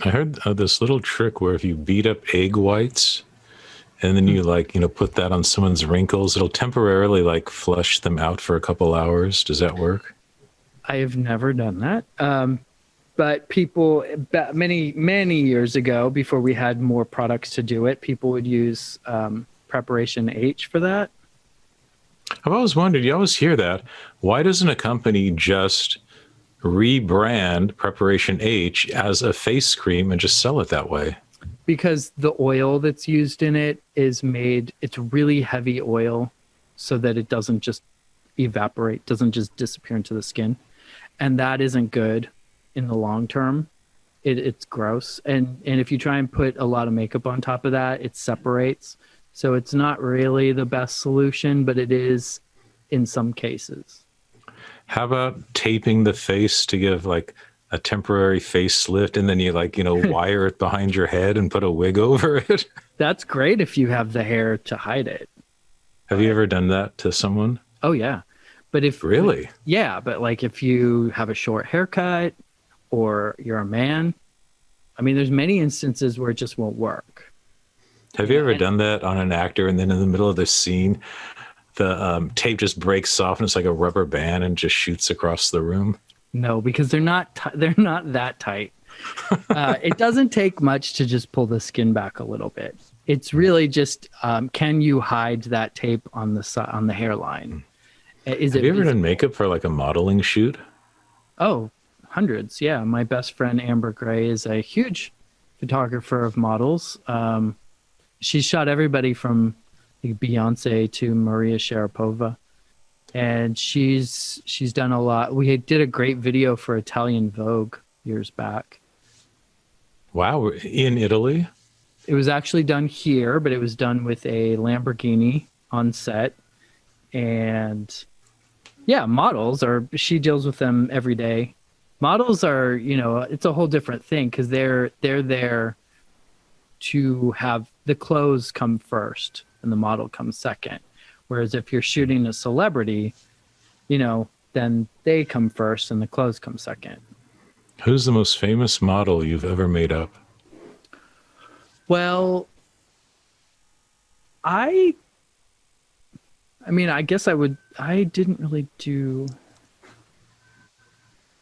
I heard this little trick where if you beat up egg whites and then you like, you know, put that on someone's wrinkles, it'll temporarily like flush them out for a couple hours. Does that work? I have never done that. But people, many years ago, before we had more products to do it, people would use Preparation H for that. I've always wondered, you always hear that. Why doesn't a company just rebrand Preparation H as a face cream and just sell it that way? Because the oil that's used in it is made, it's really heavy oil so that it doesn't just evaporate, doesn't just disappear into the skin. And that isn't good in the long term. It's gross. And if you try and put a lot of makeup on top of that, it separates. So it's not really the best solution, but it is in some cases. How about taping the face to give like a temporary facelift, and then you like, you know, wire it behind your head and put a wig over it? That's great if you have the hair to hide it. Have you ever done that to someone? Oh, yeah. But if really? Yeah, but like if you have a short haircut or you're a man, I mean, there's many instances where it just won't work. Have you ever done that on an actor, and then in the middle of the scene, the tape just breaks off and it's like a rubber band and just shoots across the room? No, because they're not that tight. It doesn't take much to just pull the skin back a little bit. It's really just, can you hide that tape on the hairline? Have you ever done makeup for like a modeling shoot? Oh, hundreds. Yeah. My best friend, Amber Gray, is a huge photographer of models. She shot everybody from like Beyonce to Maria Sharapova. And she's done a lot. We did a great video for Italian Vogue years back. Wow. In Italy? It was actually done here, but it was done with a Lamborghini on set. And yeah, she deals with them every day. Models are, you know, it's a whole different thing because they're there to have the clothes come first and the model comes second. Whereas if you're shooting a celebrity, you know, then they come first and the clothes come second. Who's the most famous model you've ever made up? Well, I mean, I guess I didn't really do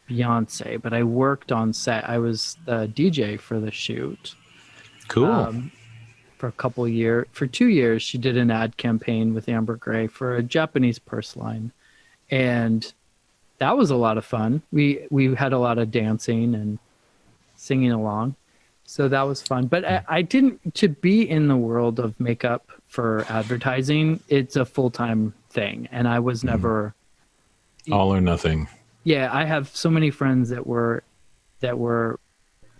Beyonce, but I worked on set. I was the DJ for the shoot. Cool. For a couple years, for 2 years, she did an ad campaign with Amber Gray for a Japanese purse line. And that was a lot of fun. We had a lot of dancing and singing along. So that was fun. But I didn't, to be in the world of makeup for advertising, it's a full-time thing. And I was never... All or nothing. Yeah, I have so many friends that were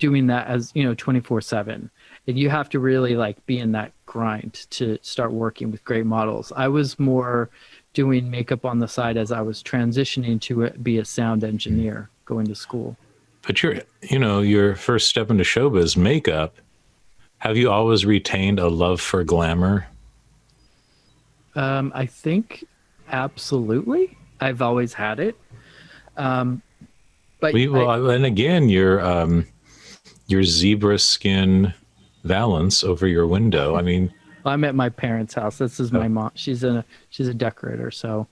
doing that as, you know, 24/7. And you have to really like be in that grind to start working with great models. I was more doing makeup on the side as I was transitioning to be a sound engineer going to school. But your first step into showbiz, makeup, have you always retained a love for glamour? I think absolutely. I've always had it. But and again, your zebra skin valance over your window. I mean, I'm at my parents' house. This is my mom. She's a decorator, so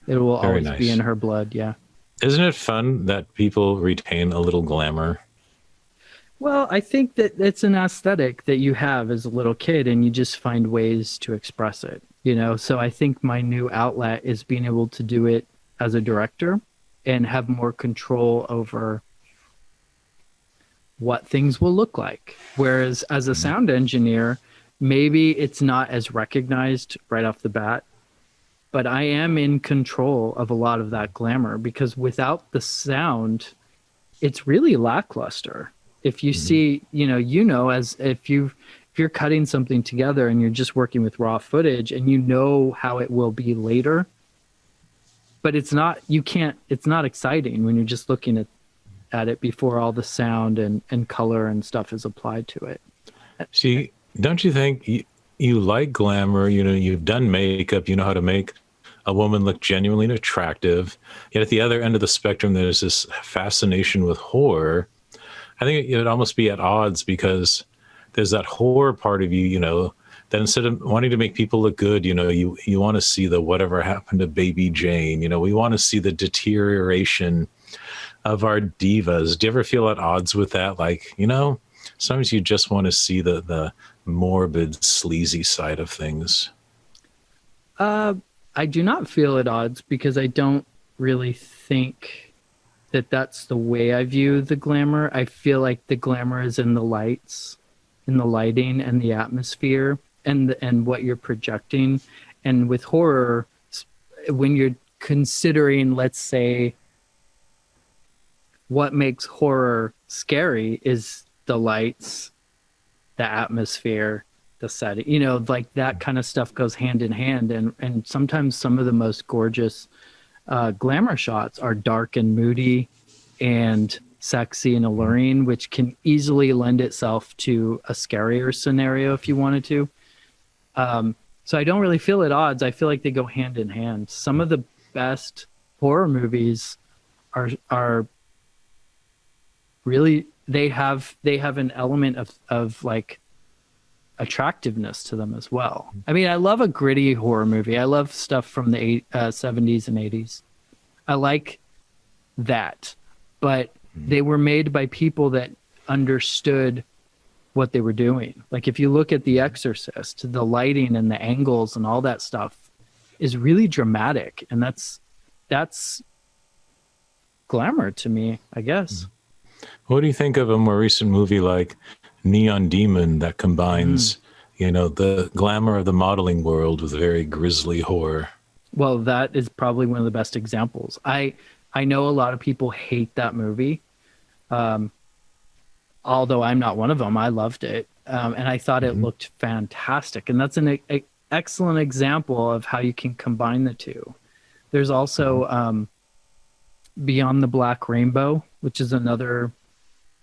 it will always be in her blood. Yeah. Isn't it fun that people retain a little glamour? Well, I think that it's an aesthetic that you have as a little kid, and you just find ways to express it. you know. So I think my new outlet is being able to do it as a director and have more control over what things will look like. Whereas as a sound engineer, maybe it's not as recognized right off the bat, but I am in control of a lot of that glamour, because without the sound, it's really lackluster. If you see, as if you're cutting something together and you're just working with raw footage and you know how it will be later, but it's not exciting when you're just looking at it before all the sound and color and stuff is applied to it. See, don't you think you like glamour? You know, you've done makeup, you know how to make a woman look genuinely attractive. Yet at the other end of the spectrum, there's this fascination with horror. I think it would almost be at odds, because there's that horror part of you, that instead of wanting to make people look good, you want to see the whatever happened to baby Jane. We want to see the deterioration of our divas. Do you ever feel at odds with that? Like, sometimes you just want to see the morbid, sleazy side of things. I do not feel at odds, because I don't really think that that's the way I view the glamour. I feel like the glamour is in the lights, in the lighting and the atmosphere and what you're projecting. And with horror, when you're considering, let's say, what makes horror scary is the lights, the atmosphere, the setting, like that kind of stuff goes hand in hand. And sometimes some of the most gorgeous glamour shots are dark and moody and sexy and alluring, which can easily lend itself to a scarier scenario if you wanted to. So I don't really feel at odds. I feel like they go hand in hand. Some of the best horror movies are really, they have an element of like attractiveness to them as well. I mean, I love a gritty horror movie. I love stuff from the 70s and 80s. I like that, but they were made by people that understood what they were doing. Like if you look at The Exorcist, the lighting and the angles and all that stuff is really dramatic, and that's glamour to me, I guess. What do you think of a more recent movie like Neon Demon that combines, the glamour of the modeling world with very grisly horror? Well, that is probably one of the best examples. I know a lot of people hate that movie, although I'm not one of them. I loved it, and I thought it looked fantastic. And that's an excellent example of how you can combine the two. There's also Beyond the Black Rainbow, which is another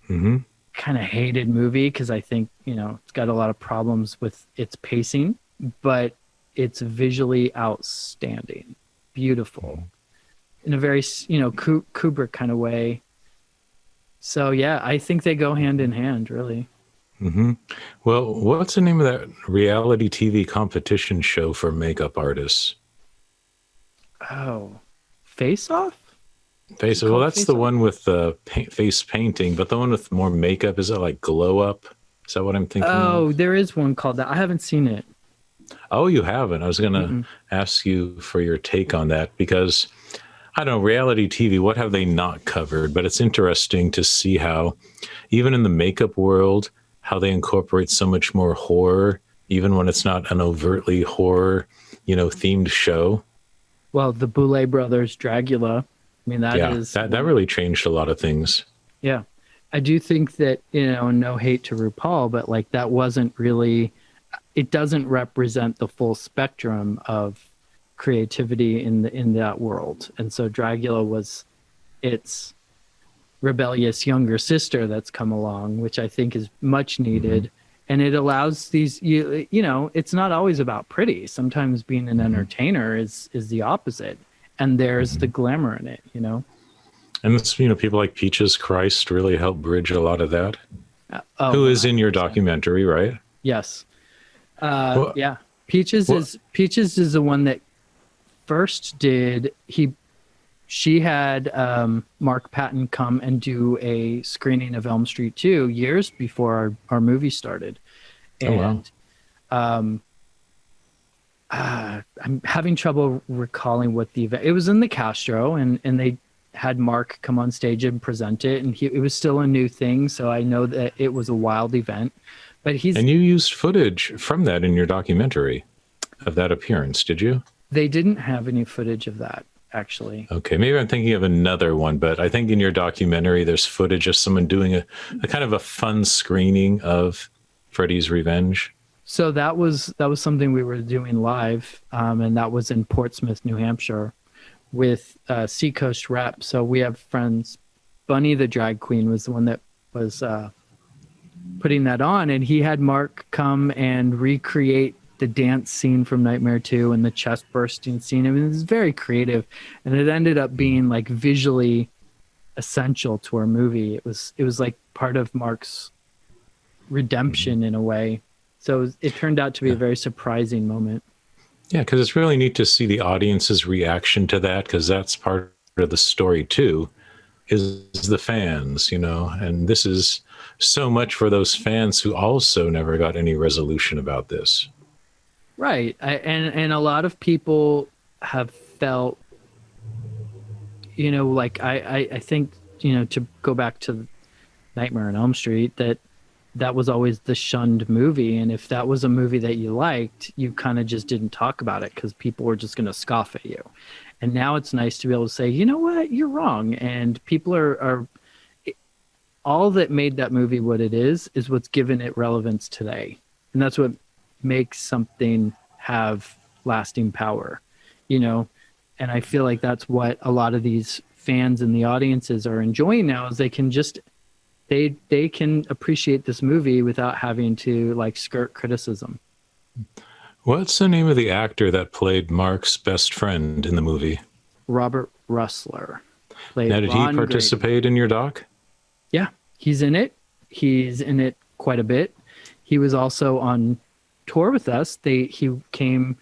kind of hated movie, because I think, it's got a lot of problems with its pacing, but it's visually outstanding, beautiful, in a very, Kubrick kind of way. So yeah, I think they go hand in hand, really. Well, what's the name of that reality TV competition show for makeup artists? Oh, Face Off? Well, that's the one with the face painting, but the one with more makeup, is it like Glow Up? Is that what I'm thinking of? There is one called that. I haven't seen it. Oh, you haven't? I was going to ask you for your take on that, because I don't know, reality TV, what have they not covered? But it's interesting to see how, even in the makeup world, how they incorporate so much more horror, even when it's not an overtly horror, themed show. Well, the Boulet brothers, Dragula. I mean, that really changed a lot of things. Yeah. I do think that, no hate to RuPaul, but like that wasn't really, it doesn't represent the full spectrum of creativity in that world. And so Dragula was its rebellious younger sister that's come along, which I think is much needed. And it allows these, it's not always about pretty. Sometimes being an entertainer is the opposite. And there's the glamour in it, And it's, people like Peaches Christ really help bridge a lot of that. Who is in your documentary, right? Yes. Yeah. Peaches is the one that first did, she had Mark Patton come and do a screening of Elm Street 2 years before our movie started. And I'm having trouble recalling what the event. It was in the Castro, and they had Mark come on stage and present it, and it was still a new thing, so I know that it was a wild event. But And you used footage from that in your documentary of that appearance, did you? They didn't have any footage of that, actually. Okay, maybe I'm thinking of another one, but I think in your documentary there's footage of someone doing a kind of a fun screening of Freddy's Revenge. So that was something we were doing live, and that was in Portsmouth, New Hampshire, with Seacoast Rep. So we have friends. Bunny the drag queen was the one that was putting that on, and he had Mark come and recreate the dance scene from Nightmare 2 and the chest bursting scene. I mean, it was very creative, and it ended up being like visually essential to our movie. It was like part of Mark's redemption in a way. So it turned out to be a very surprising moment. Yeah, because it's really neat to see the audience's reaction to that, because that's part of the story too, is the fans, and this is so much for those fans who also never got any resolution about this. Right. And a lot of people have felt, like I think, to go back to Nightmare on Elm Street, that was always the shunned movie. And if that was a movie that you liked, you kind of just didn't talk about it because people were just going to scoff at you. And now it's nice to be able to say, you know what, you're wrong. And people are all that made that movie what it is what's given it relevance today. And that's what makes something have lasting power, and I feel like that's what a lot of these fans and the audiences are enjoying now, is they can just they can appreciate this movie without having to like skirt criticism. What's the name of the actor that played Mark's best friend in the movie? Robert Russler. Now, did he participate in your doc? Yeah, he's in it. He's in it quite a bit. He was also on tour with us. He came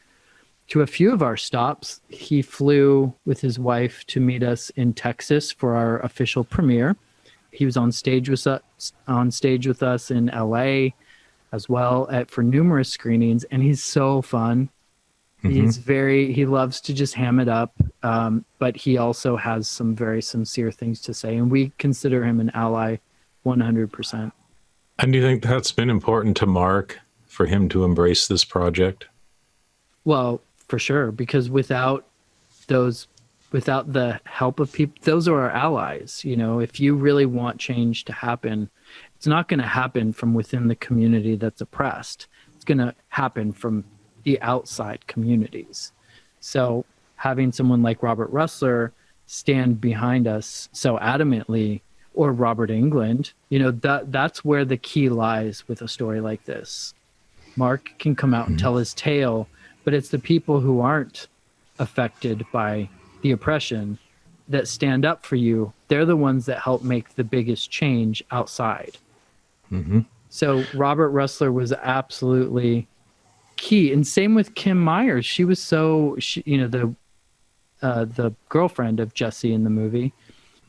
to a few of our stops. He flew with his wife to meet us in Texas for our official premiere. He was on stage with us in LA as well for numerous screenings, and he's so fun. Mm-hmm. He loves to just ham it up, but he also has some very sincere things to say, and we consider him an ally 100%. And do you think that's been important to Mark for him to embrace this project? Well, for sure, because without the help of people, those are our allies. If you really want change to happen, it's not going to happen from within the community that's oppressed. It's going to happen from the outside communities. So having someone like Robert Russler stand behind us so adamantly, or Robert Englund, that's where the key lies with a story like this. Mark can come out and tell his tale, but it's the people who aren't affected by the oppression that stand up for you. They're the ones that help make the biggest change outside. Mm-hmm. So Robert Russler was absolutely key. And same with Kim Myers. She was the girlfriend of Jesse in the movie.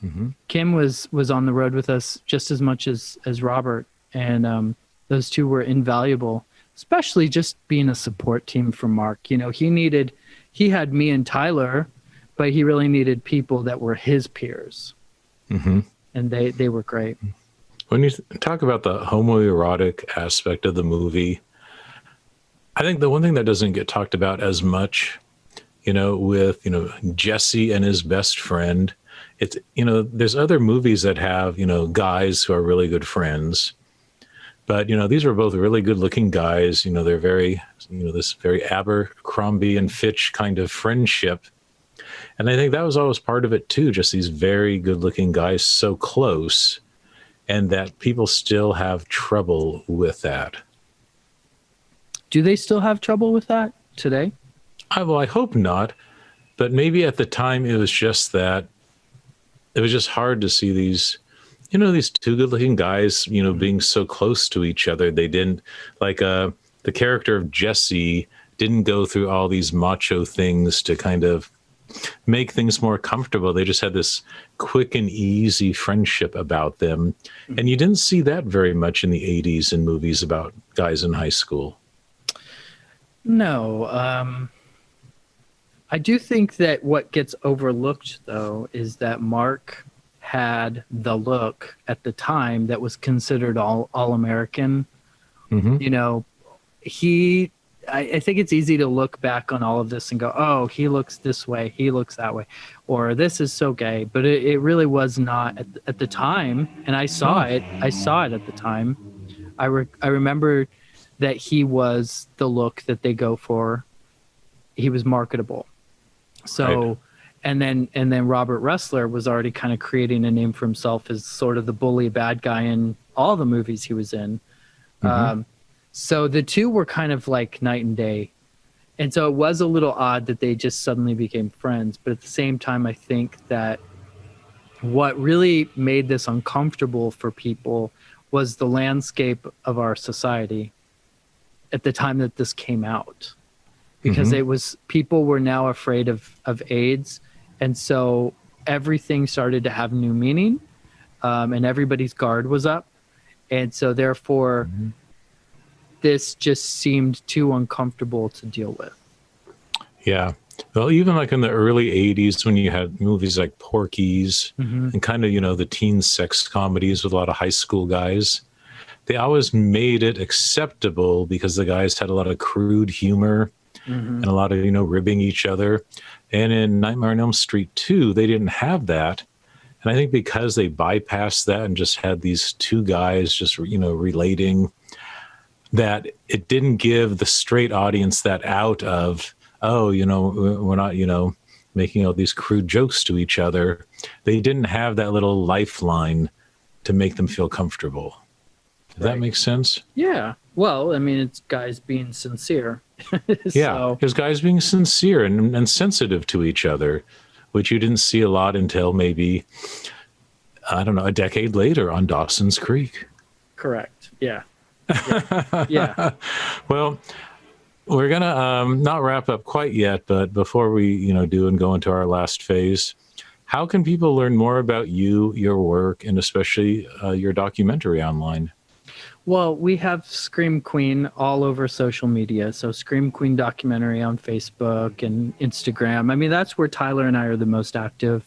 Mm-hmm. Kim was on the road with us just as much as Robert. And those two were invaluable, especially just being a support team for Mark. He had me and Tyler, but he really needed people that were his peers. Mm-hmm. And they were great. When you talk about the homoerotic aspect of the movie, I think the one thing that doesn't get talked about as much, with, Jesse and his best friend, it's, there's other movies that have, guys who are really good friends. But, these were both really good looking guys. They're very, this very Abercrombie and Fitch kind of friendship. And I think that was always part of it too, just these very good looking guys so close, and that people still have trouble with that. Do they still have trouble with that today? I hope not. But maybe at the time it was just that it was just hard to see these, these two good looking guys, being so close to each other. They didn't the character of Jesse didn't go through all these macho things to kind of make things more comfortable. They just had this quick and easy friendship about them. And you didn't see that very much in the 80s in movies about guys in high school. No. I do think that what gets overlooked, though, is that Mark had the look at the time that was considered all American. Mm-hmm. You know, he I think it's easy to look back on all of this and go, oh, he looks this way, he looks that way, or this is so gay. But it really was not at the time. And I saw it. I saw it at the time. I remember that he was the look that they go for. He was marketable. So, Right. and then Robert Ressler was already kind of creating a name for himself as sort of the bully bad guy in all the movies he was in. Mm-hmm. So the two were kind of like night and day. And so it was a little odd that they just suddenly became friends. But at the same time, I think that what really made this uncomfortable for people was the landscape of our society at the time that this came out. Because it was, people were now afraid of AIDS. And so everything started to have new meaning, and everybody's guard was up. And so therefore, this just seemed too uncomfortable to deal with. Yeah. Well, even like in the early 80s when you had movies like Porky's and kind of, the teen sex comedies with a lot of high school guys, they always made it acceptable because the guys had a lot of crude humor and a lot of, ribbing each other. And in Nightmare on Elm Street 2, they didn't have that. And I think because they bypassed that and just had these two guys just, relating, that it didn't give the straight audience that out of, oh, we're not, making all these crude jokes to each other. They didn't have that little lifeline to make them feel comfortable. Does that make sense? Yeah. Well, I mean, it's guys being sincere. Yeah, because guys being sincere and sensitive to each other, which you didn't see a lot until maybe, I don't know, a decade later on Dawson's Creek. Correct. Yeah. Yeah. Well, we're going to not wrap up quite yet, but before we, do and go into our last phase, how can people learn more about you, your work, and especially your documentary online? Well, we have Scream Queen all over social media. So Scream Queen documentary on Facebook and Instagram. I mean, that's where Tyler and I are the most active.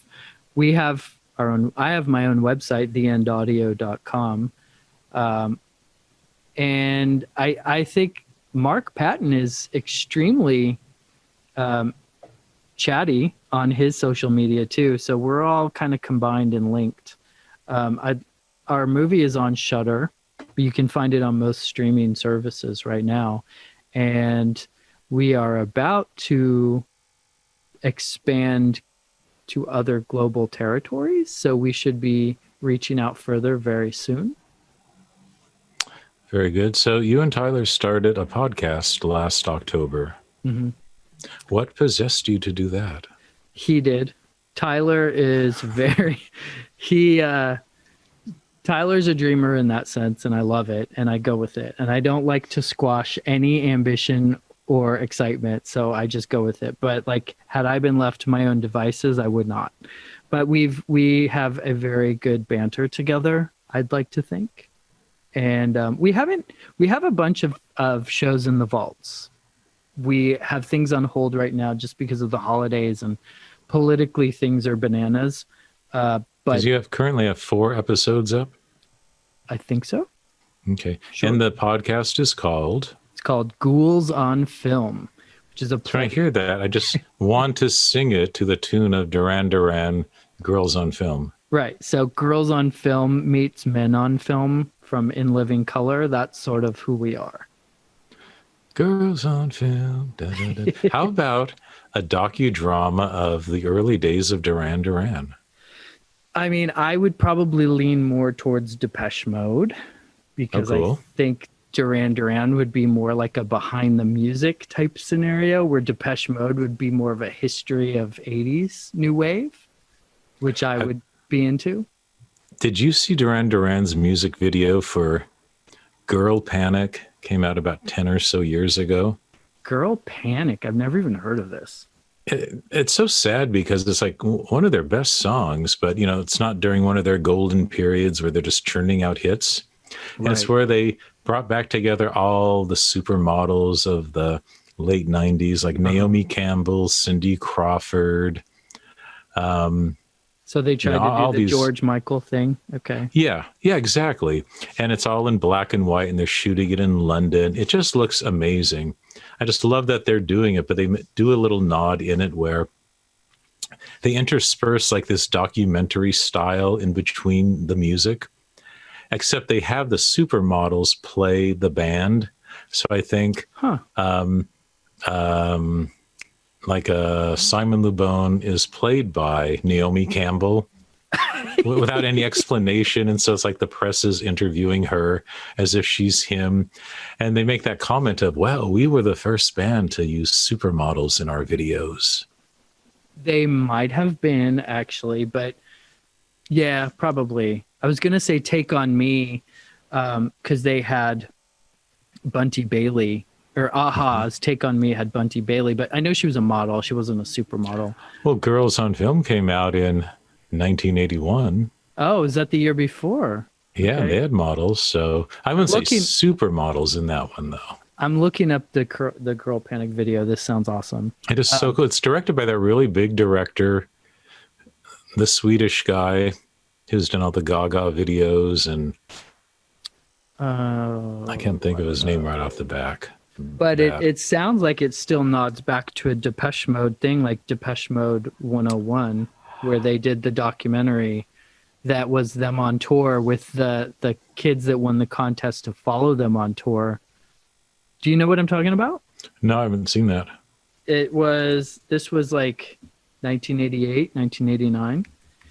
We have our own, I have my own website, theendaudio.com. And I think Mark Patton is extremely chatty on his social media too. So we're all kind of combined and linked. Our movie is on Shudder. You can find it on most streaming services right now. And we are about to expand to other global territories. So we should be reaching out further very soon. Very good. So you and Tyler started a podcast last October. Mm-hmm. What possessed you to do that? He did. Tyler is Tyler's a dreamer in that sense, and I love it, and I go with it. And I don't like to squash any ambition or excitement, so I just go with it. But like, had I been left to my own devices, I would not. But we have a very good banter together, I'd like to think. And we have a bunch of shows in the vaults. We have things on hold right now just because of the holidays, and politically things are bananas. But you currently have 4 episodes up? I think so. Okay. Sure. And the podcast is called? It's called Ghouls on Film, which is a play. When I hear that, I just want to sing it to the tune of Duran Duran, Girls on Film. Right. So Girls on Film meets Men on Film from In Living Color. That's sort of who we are. Girls on Film. Da, da, da. How about a docudrama of the early days of Duran Duran? I mean, I would probably lean more towards Depeche Mode because I think Duran Duran would be more like a behind the music type scenario, where Depeche Mode would be more of a history of 80s new wave, which I would be into. Did you see Duran Duran's music video for Girl Panic? Came out about 10 or so years ago. Girl Panic? I've never even heard of this. It's so sad because it's like one of their best songs, but it's not during one of their golden periods where they're just churning out hits. Right. And it's where they brought back together all the supermodels of the late 90s, like Naomi Campbell, Cindy Crawford. So they tried to do all the these, George Michael thing. Okay. yeah, exactly. And it's all in black and white, and they're shooting it in London. It just looks amazing. I just love that they're doing it, but they do a little nod in it where they intersperse like this documentary style in between the music, except they have the supermodels play the band. So I think like Simon Le Bon is played by Naomi Campbell without any explanation. And so it's like the press is interviewing her as if she's him. And they make that comment of, well, we were the first band to use supermodels in our videos. They might have been, actually, but yeah, probably. I was going to say Take On Me, because they had Bunty Bailey, or Aha's Take On Me had Bunty Bailey, but I know she was a model. She wasn't a supermodel. Well, Girls on Film came out in 1981. Oh, is that the year before? Yeah, Okay. they had models. So I wouldn't say supermodels in that one, though. I'm looking up the Girl Panic video. This sounds awesome. It is so cool. It's directed by that really big director, the Swedish guy who's done all the Gaga videos, and I can't think of his name right off the back. But it sounds like it still nods back to a Depeche Mode thing, like Depeche Mode 101, where they did the documentary that was them on tour with the kids that won the contest to follow them on tour. Do you know what I'm talking about? No, I haven't seen that. This was like 1988, 1989.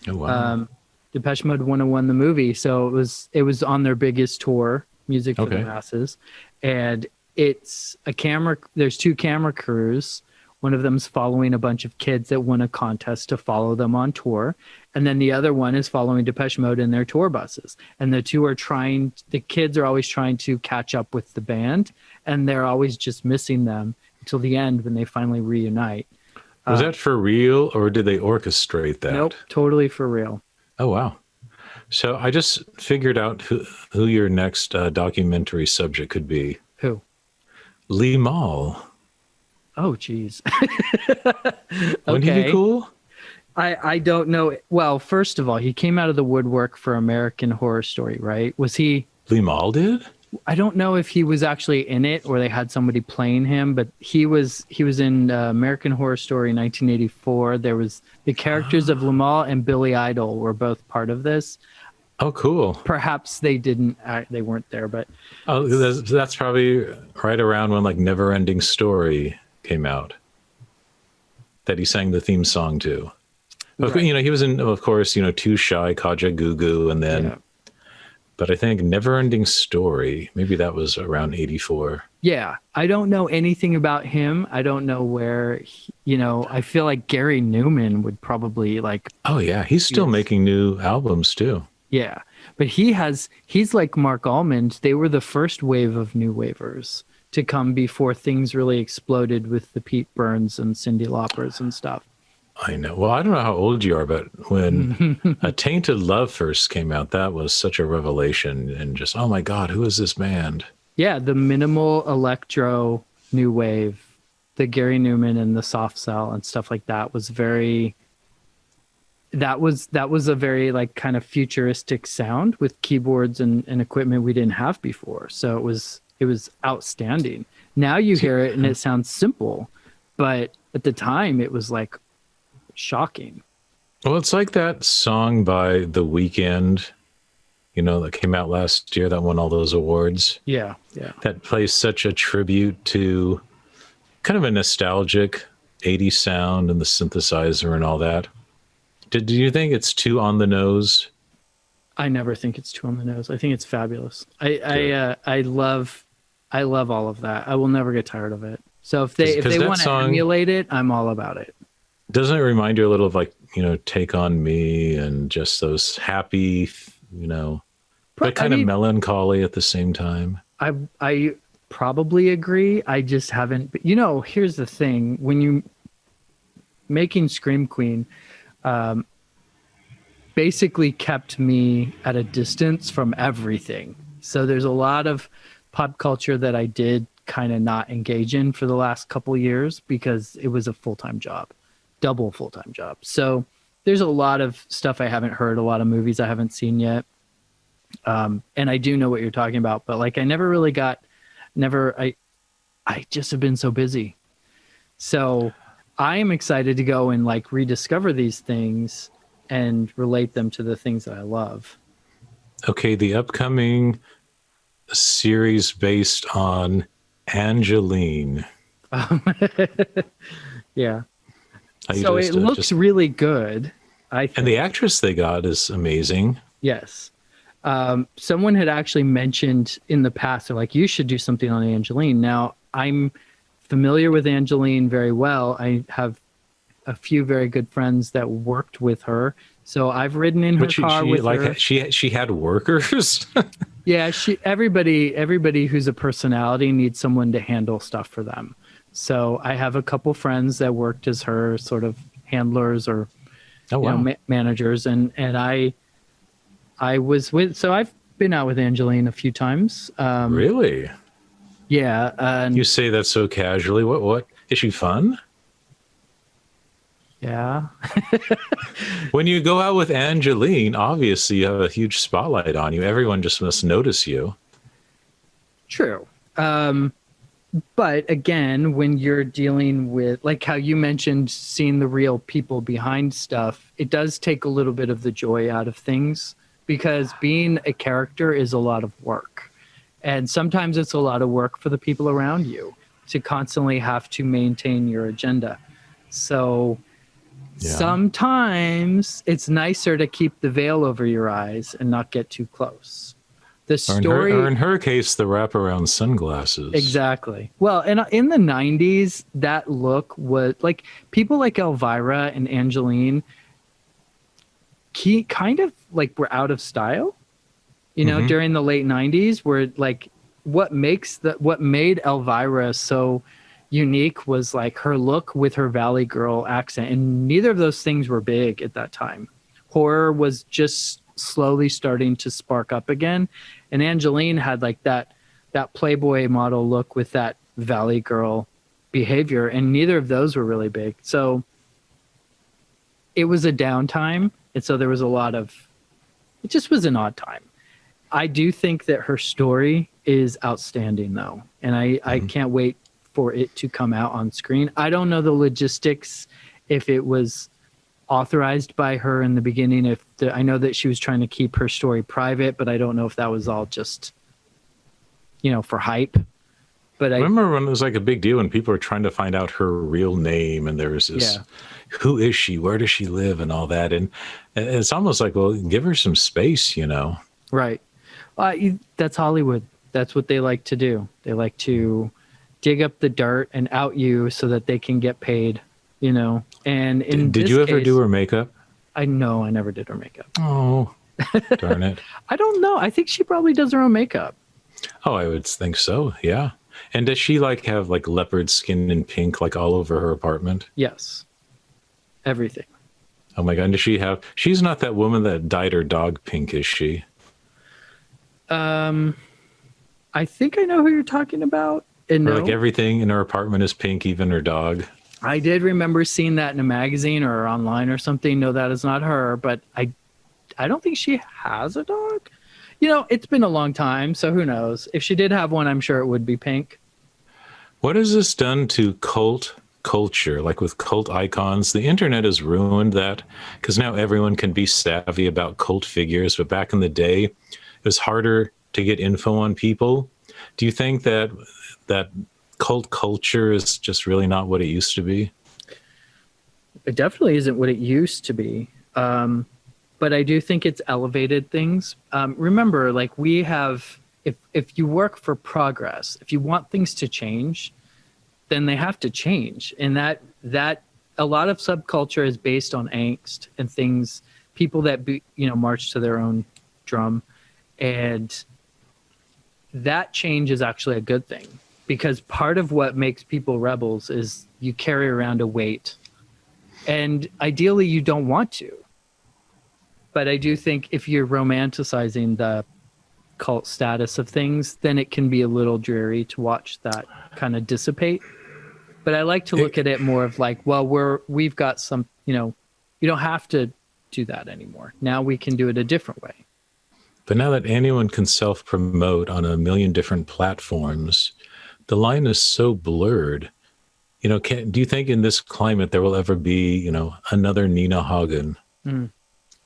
Oh, wow. Depeche Mode 101, the movie. So it was on their biggest tour, Music for the Masses. And it's a camera. There's two camera crews. One of them's following a bunch of kids that won a contest to follow them on tour. And then the other one is following Depeche Mode in their tour buses. And the kids are always trying to catch up with the band, and they're always just missing them until the end when they finally reunite. Was that for real, or did they orchestrate that? Nope, totally for real. Oh, wow. So I just figured out who your next documentary subject could be. Who? Lee Mall. Oh, geez. Wouldn't he be cool? I don't know. Well, first of all, he came out of the woodwork for American Horror Story, right? Was he? Lee Mall did? I don't know if he was actually in it or they had somebody playing him, but he was in American Horror Story 1984. There was the characters of Limahl and Billy Idol were both part of this. Oh, cool. Perhaps they weren't there, but that's probably right around when like Never Ending Story came out, that he sang the theme song to. Right. You know, he was in, of course, you know, Too Shy, Kaja Gugu, and then, but I think Never Ending Story, maybe that was around 84. Yeah, I don't know anything about him. I don't know where, I feel like Gary Newman would probably like. Oh, yeah, he's still making new albums too. Yeah, but he's like Mark Almond. They were the first wave of new wavers to come before things really exploded with the Pete Burns and Cyndi Laupers and stuff. I know. Well, I don't know how old you are, but when A Tainted Love first came out, that was such a revelation, and just, oh my God, who is this band? Yeah, the minimal electro new wave, the Gary Newman and the Soft Cell and stuff like that was that was a very like kind of futuristic sound with keyboards and equipment we didn't have before. So it was outstanding. Now you hear it and it sounds simple, but at the time it was like shocking. Well, it's like that song by The Weeknd, that came out last year that won all those awards. Yeah. That plays such a tribute to kind of a nostalgic 80s sound and the synthesizer and all that. Do you think it's too on the nose? I never think it's too on the nose. I think it's fabulous. I love all of that. I will never get tired of it. So if they want to emulate it, I'm all about it. Doesn't it remind you a little of like, Take On Me and just those happy, but kind of melancholy at the same time? I probably agree. I just haven't. Here's the thing: when you making Scream Queen, basically kept me at a distance from everything. So there's a lot of pop culture that I did kind of not engage in for the last couple of years because it was a full-time job, double full-time job. So there's a lot of stuff I haven't heard, a lot of movies I haven't seen yet. And I do know what you're talking about, but like I never really I just have been so busy. So I am excited to go and like rediscover these things and relate them to the things that I love. Okay, the upcoming series based on Angeline. Yeah. So it looks really good. I think. And the actress they got is amazing. Yes. Someone had actually mentioned in the past, they're like, you should do something on Angeline. Now, I'm familiar with Angeline very well. I have a few very good friends that worked with her. So I've ridden in her car with her. She had workers? Yeah, everybody who's a personality needs someone to handle stuff for them. So I have a couple friends that worked as her sort of handlers or managers. And I was with, so I've been out with Angeline a few times. Really? Yeah. You say that so casually. What? Is she fun? Yeah. When you go out with Angeline, obviously you have a huge spotlight on you. Everyone just must notice you. True. But again, when you're dealing with, like how you mentioned, seeing the real people behind stuff, it does take a little bit of the joy out of things because being a character is a lot of work. And sometimes it's a lot of work for the people around you to constantly have to maintain your agenda. So sometimes it's nicer to keep the veil over your eyes and not get too close. The story, or in her case, the wraparound sunglasses. Exactly. Well, and in the 90s, that look was like people like Elvira and Angeline kind of like were out of style, you know, during the late 90s, where like what made Elvira so unique was like her look with her Valley Girl accent. And neither of those things were big at that time. Horror was just slowly starting to spark up again, and Angeline had like that Playboy model look with that Valley Girl behavior, and neither of those were really big. So it was a downtime, and so there was it just was an odd time. I do think that her story is outstanding though, and I can't wait for it to come out on screen. I don't know the logistics, if it was authorized by her in the beginning. I know that she was trying to keep her story private, but I don't know if that was all just, for hype. But I remember when it was like a big deal when people were trying to find out her real name, and there was this, who is she? Where does she live? And all that. And it's almost like, well, give her some space, Right. That's Hollywood. That's what they like to do. They like to dig up the dirt and out you so that they can get paid, And did you ever do her makeup? I never did her makeup. Oh, darn it. I don't know. I think she probably does her own makeup. Oh, I would think so. Yeah. And does she have leopard skin and pink all over her apartment? Yes. Everything. Oh my God. And she's not that woman that dyed her dog pink, is she? I think I know who you're talking about. And or everything in her apartment is pink, even her dog. I did remember seeing that in a magazine or online or something. No, that is not her, but I don't think she has a dog. It's been a long time, so who knows? If she did have one, I'm sure it would be pink. What has this done to cult culture? Like with cult icons, the internet has ruined that because now everyone can be savvy about cult figures. But back in the day, it was harder to get info on people. Do you think that cult culture is just really not what it used to be? It definitely isn't what it used to be. But I do think it's elevated things. Remember, we have, if you work for progress, if you want things to change, then they have to change. And that a lot of subculture is based on angst and things, people that, march to their own drum. And that change is actually a good thing. Because part of what makes people rebels is you carry around a weight. And ideally, you don't want to. But I do think if you're romanticizing the cult status of things, then it can be a little dreary to watch that kind of dissipate. But I like to look at it more of like, well, we've got some, you don't have to do that anymore. Now we can do it a different way. But now that anyone can self-promote on a million different platforms, the line is so blurred. Do you think in this climate there will ever be, another Nina Hagen?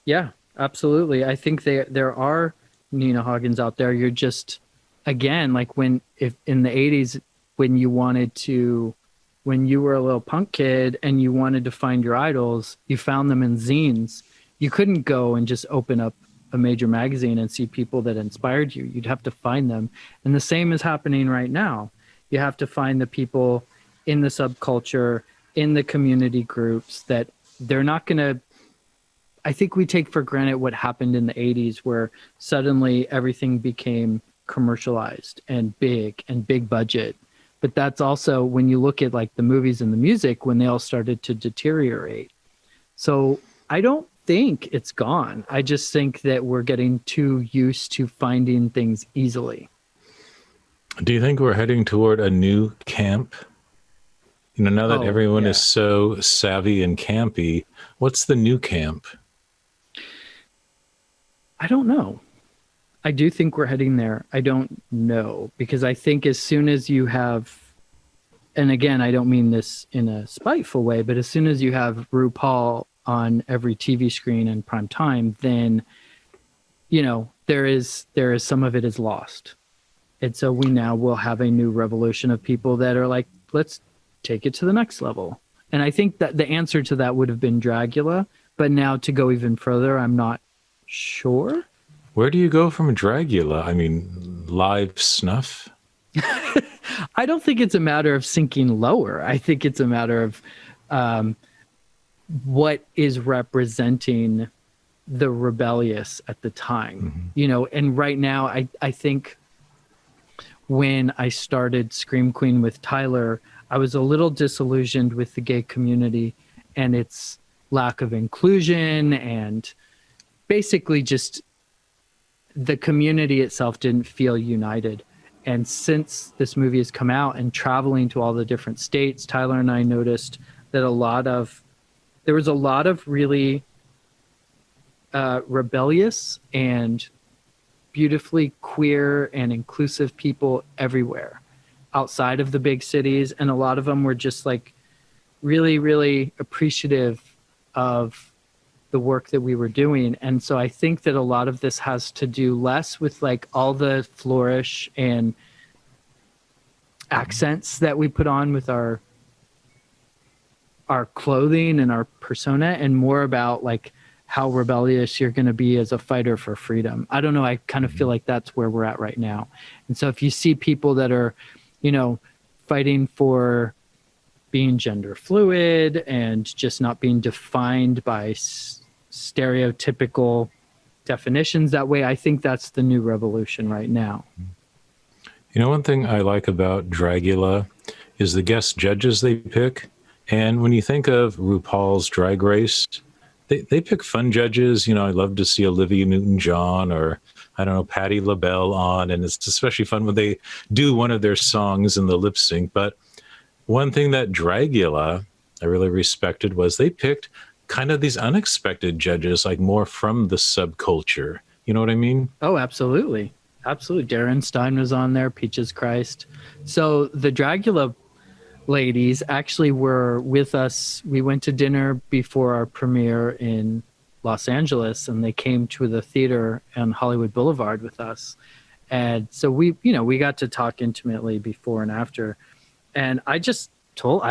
Yeah, absolutely. I think there are Nina Hagens out there. You're just, again, like if in the 80s, when you were a little punk kid and you wanted to find your idols, you found them in zines. You couldn't go and just open up a major magazine and see people that inspired you. You'd have to find them. And the same is happening right now. You have to find the people in the subculture, in the community groups that they're not going to, I think we take for granted what happened in the 80s where suddenly everything became commercialized and big budget. But that's also when you look at like the movies and the music, when they all started to deteriorate. So I don't think it's gone. I just think that we're getting too used to finding things easily. Do you think we're heading toward a new camp? Now that everyone is so savvy and campy, what's the new camp? I don't know. I do think we're heading there. I don't know, because I think as soon as you have, and again, I don't mean this in a spiteful way, but as soon as you have RuPaul on every TV screen in prime time, then, there is some of it is lost. And so we now will have a new revolution of people that are like, let's take it to the next level. And I think that the answer to that would have been Dragula, but now to go even further, I'm not sure. Where do you go from Dragula? I mean, live snuff? I don't think it's a matter of sinking lower. I think it's a matter of what is representing the rebellious at the time. And right now, I think when I started Scream Queen with Tyler, I was a little disillusioned with the gay community and its lack of inclusion, and basically just the community itself didn't feel united. And since this movie has come out and traveling to all the different states, Tyler and I noticed that there was a lot of really rebellious and beautifully queer and inclusive people everywhere outside of the big cities. And a lot of them were just like really, really appreciative of the work that we were doing. And so I think that a lot of this has to do less with like all the flourish and accents that we put on with our clothing and our persona, and more about like how rebellious you're going to be as a fighter for freedom. I don't know. I kind of feel like that's where we're at right now. And so if you see people that are, fighting for being gender fluid and just not being defined by stereotypical definitions that way, I think that's the new revolution right now. One thing I like about Dragula is the guest judges they pick. And when you think of RuPaul's Drag Race, they pick fun judges. I love to see Olivia Newton-John or, I don't know, Patti LaBelle on. And it's especially fun when they do one of their songs in the lip sync. But one thing that Dragula I really respected was they picked kind of these unexpected judges, like more from the subculture. You know what I mean? Oh, absolutely. Absolutely. Darren Stein was on there, Peaches Christ. So the Dragula ladies actually were with us. We went to dinner before our premiere in Los Angeles, and they came to the theater on Hollywood Boulevard with us. And so we got to talk intimately before and after. And I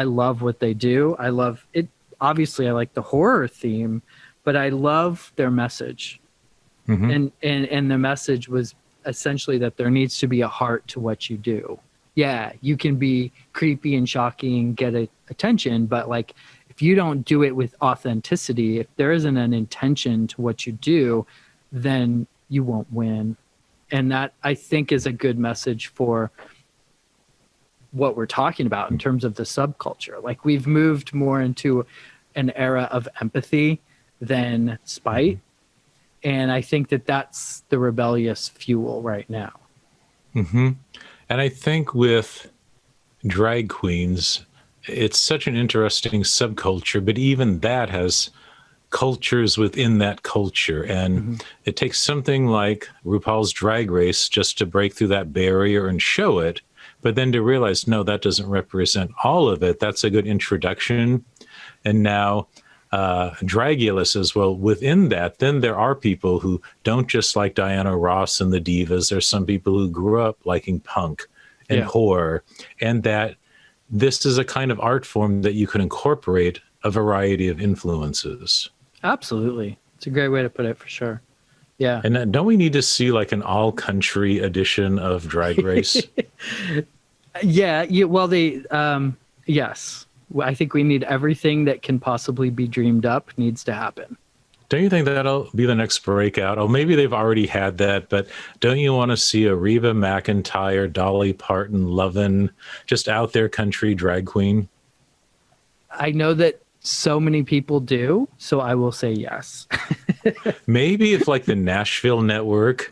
love what they do. I love it. Obviously, I like the horror theme, but I love their message. Mm-hmm. And the message was essentially that there needs to be a heart to what you do. Yeah, you can be creepy and shocking and get attention, but like if you don't do it with authenticity, if there isn't an intention to what you do, then you won't win. And that, I think, is a good message for what we're talking about in terms of the subculture. Like we've moved more into an era of empathy than spite. And I think that that's the rebellious fuel right now. Mm-hmm. And I think with drag queens, it's such an interesting subculture, but even that has cultures within that culture. And it takes something like RuPaul's Drag Race just to break through that barrier and show it, but then to realize, no, that doesn't represent all of it. That's a good introduction. And now Dragulous as well. Within that, then there are people who don't just like Diana Ross and the divas. There's some people who grew up liking punk and horror, and that this is a kind of art form that you can incorporate a variety of influences. Absolutely. It's a great way to put it, for sure. Yeah. And don't we need to see like an all country edition of Drag Race? Yeah. Well, yes. I think we need everything that can possibly be dreamed up needs to happen. Don't you think that'll be the next breakout? Oh, maybe they've already had that, but don't you want to see a Reba McEntire, Dolly Parton, Lovin', just out there country drag queen? I know that so many people do, so I will say yes. Maybe if like the Nashville Network,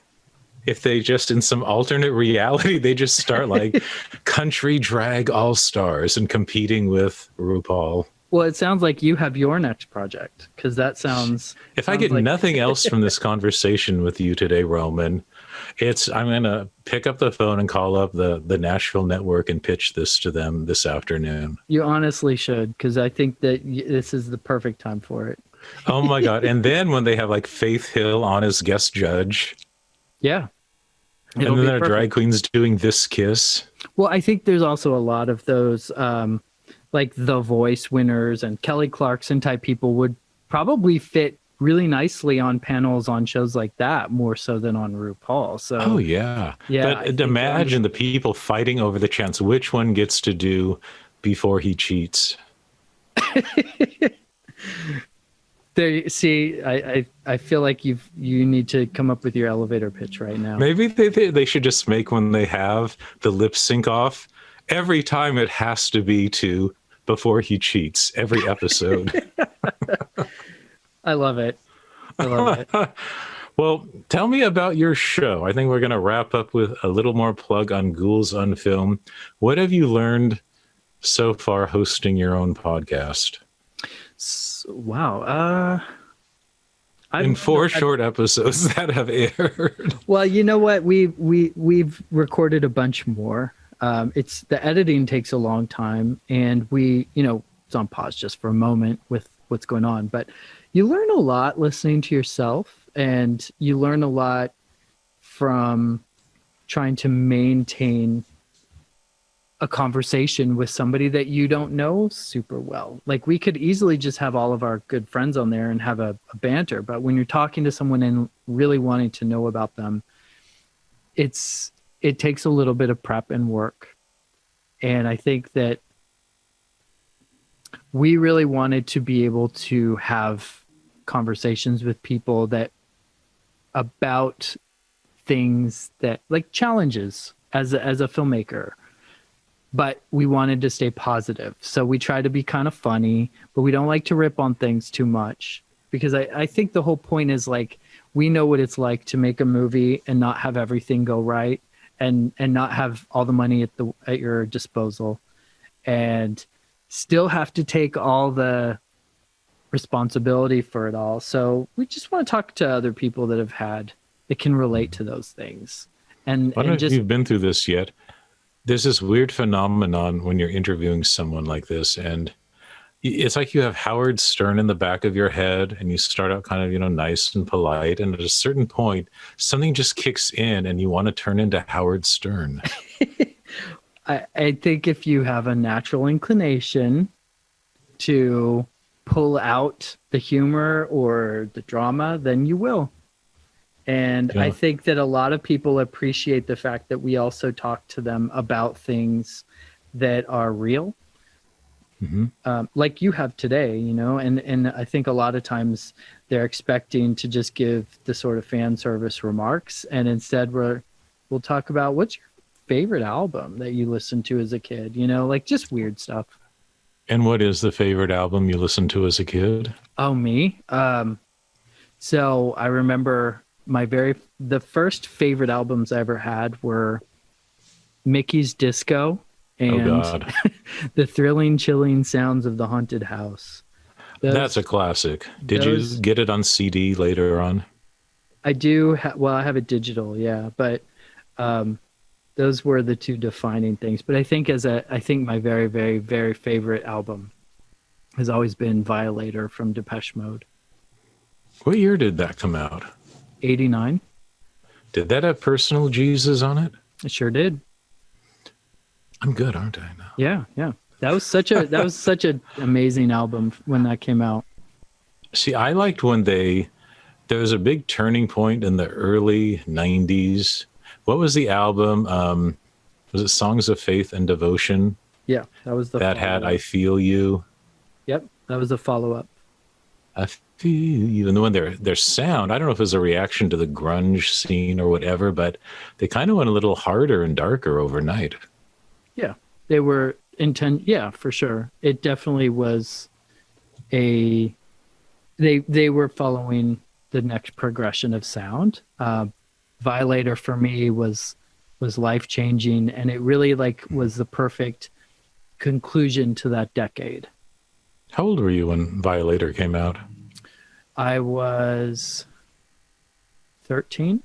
if they just in some alternate reality, they just start like country drag all-stars and competing with RuPaul. Well, it sounds like you have your next project, because that sounds... If I get nothing else from this conversation with you today, Roman, I'm going to pick up the phone and call up the Nashville Network and pitch this to them this afternoon. You honestly should, because I think that this is the perfect time for it. Oh my God. And then when they have like Faith Hill on as guest judge. Yeah. And then there are drag queens doing This Kiss. Well, I think there's also a lot of those... like The Voice winners and Kelly Clarkson type people would probably fit really nicely on panels on shows like that, more so than on RuPaul. So, oh yeah. But imagine the people fighting over the chance which one gets to do Before He Cheats. I feel like you need to come up with your elevator pitch right now. Maybe they should just make, when they have the lip sync off, every time it has to be to Before He Cheats, every episode. I love it. Well, tell me about your show. I think we're going to wrap up with a little more plug on Ghouls on Film. What have you learned so far hosting your own podcast? Wow. In 4 short episodes that have aired. Well, you know what? We've recorded a bunch more. The editing takes a long time, and it's on pause just for a moment with what's going on, but you learn a lot listening to yourself, and you learn a lot from trying to maintain a conversation with somebody that you don't know super well. Like, we could easily just have all of our good friends on there and have a banter, but when you're talking to someone and really wanting to know about them, it takes a little bit of prep and work. And I think that we really wanted to be able to have conversations with people about things that, like, challenges as a filmmaker, but we wanted to stay positive. So we try to be kind of funny, but we don't like to rip on things too much, because I think the whole point is, like, we know what it's like to make a movie and not have everything go right, and not have all the money at your disposal, and still have to take all the responsibility for it all. So we just want to talk to other people that can relate to those things. And I don't know if you've been through this yet. There's this weird phenomenon when you're interviewing someone like this, and it's like you have Howard Stern in the back of your head, and you start out kind of, nice and polite, and at a certain point, something just kicks in, and you want to turn into Howard Stern. I think if you have a natural inclination to pull out the humor or the drama, then you will. And I think that a lot of people appreciate the fact that we also talk to them about things that are real. Mm-hmm. Like you have today, and I think a lot of times they're expecting to just give the sort of fan service remarks, and instead we'll talk about what's your favorite album that you listened to as a kid, like just weird stuff. And what is the favorite album you listened to as a kid? Oh, me? So I remember the first favorite albums I ever had were Mickey's Disco Oh and God, The Thrilling, Chilling Sounds of the Haunted House. that's a classic. Did you Those get it on CD later on? I do. Well, I have it digital, yeah, but um, those were the two defining things. But I think my very, very, very favorite album has always been Violator from Depeche Mode. What year did that come out? 89. Did that have Personal Jesus on it? It sure did. I'm good, aren't I? Now? Yeah, yeah. That was such an amazing album when that came out. See, I liked when there was a big turning point in the early 90s. What was the album? Was it Songs of Faith and Devotion? Yeah, that was the That had follow-up. I Feel You. Yep, that was the follow-up. I feel you. And when their sound, I don't know if it was a reaction to the grunge scene or whatever, but they kind of went a little harder and darker overnight. Yeah, they were yeah, for sure. It definitely was they were following the next progression of sound. Violator for me was life-changing, and it really was the perfect conclusion to that decade. How old were you when Violator came out? I was 13.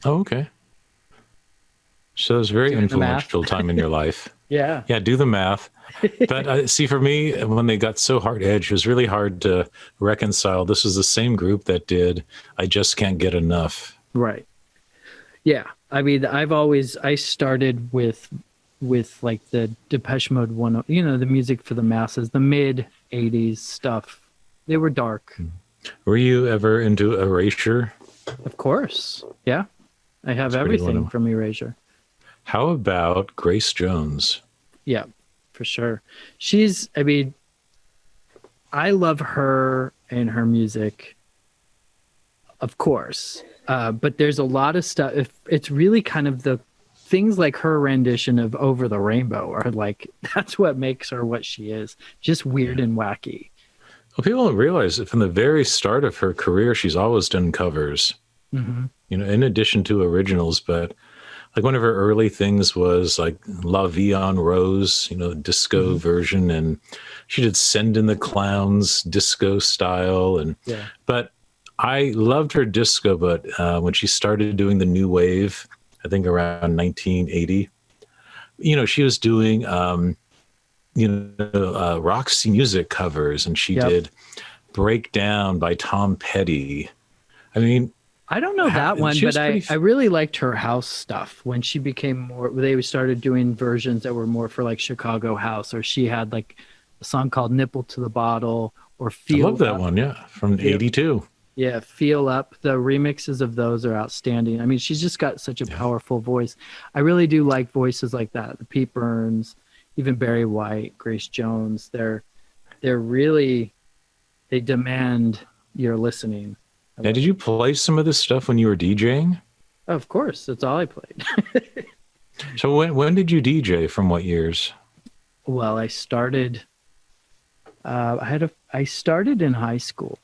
Oh, okay. So it was a very Doing the math. influential time in your life. Yeah. Yeah, do the math. But see, for me, when they got so hard-edged, it was really hard to reconcile. This was the same group that did I Just Can't Get Enough. Right. Yeah. I mean, I started with like the Depeche Mode one, the music for the masses, the mid 80s stuff. They were dark. Were you ever into Erasure? Of course. Yeah. I have That's pretty everything one. from Erasure. How about Grace Jones? Yeah, for sure. I love her and her music, of course. But there's a lot of stuff. It's really kind of the things like her rendition of Over the Rainbow are like, that's what makes her what she is. Just weird and wacky. Well, people don't realize that from the very start of her career, she's always done covers, in addition to originals. But like one of her early things was like La Vie en Rose, disco version. And she did Send in the Clowns, disco style. But I loved her disco, but when she started doing the new wave, I think around 1980, she was doing, Roxy Music covers, and she did Breakdown by Tom Petty. I mean, I don't know that one, but I really liked her house stuff when she became more, they started doing versions that were more for like Chicago house, or she had like a song called Nipple to the Bottle or Feel I love that Up. one. Yeah. From 82. Yeah. Feel Up. The remixes of those are outstanding. I mean, she's just got such a powerful voice. I really do like voices like that. The Pete Burns, even Barry White, Grace Jones, they're really, they demand your listening. Now, did you play some of this stuff when you were DJing? Of course, that's all I played. So when did you DJ? From what years? Well, I started. I started in high school,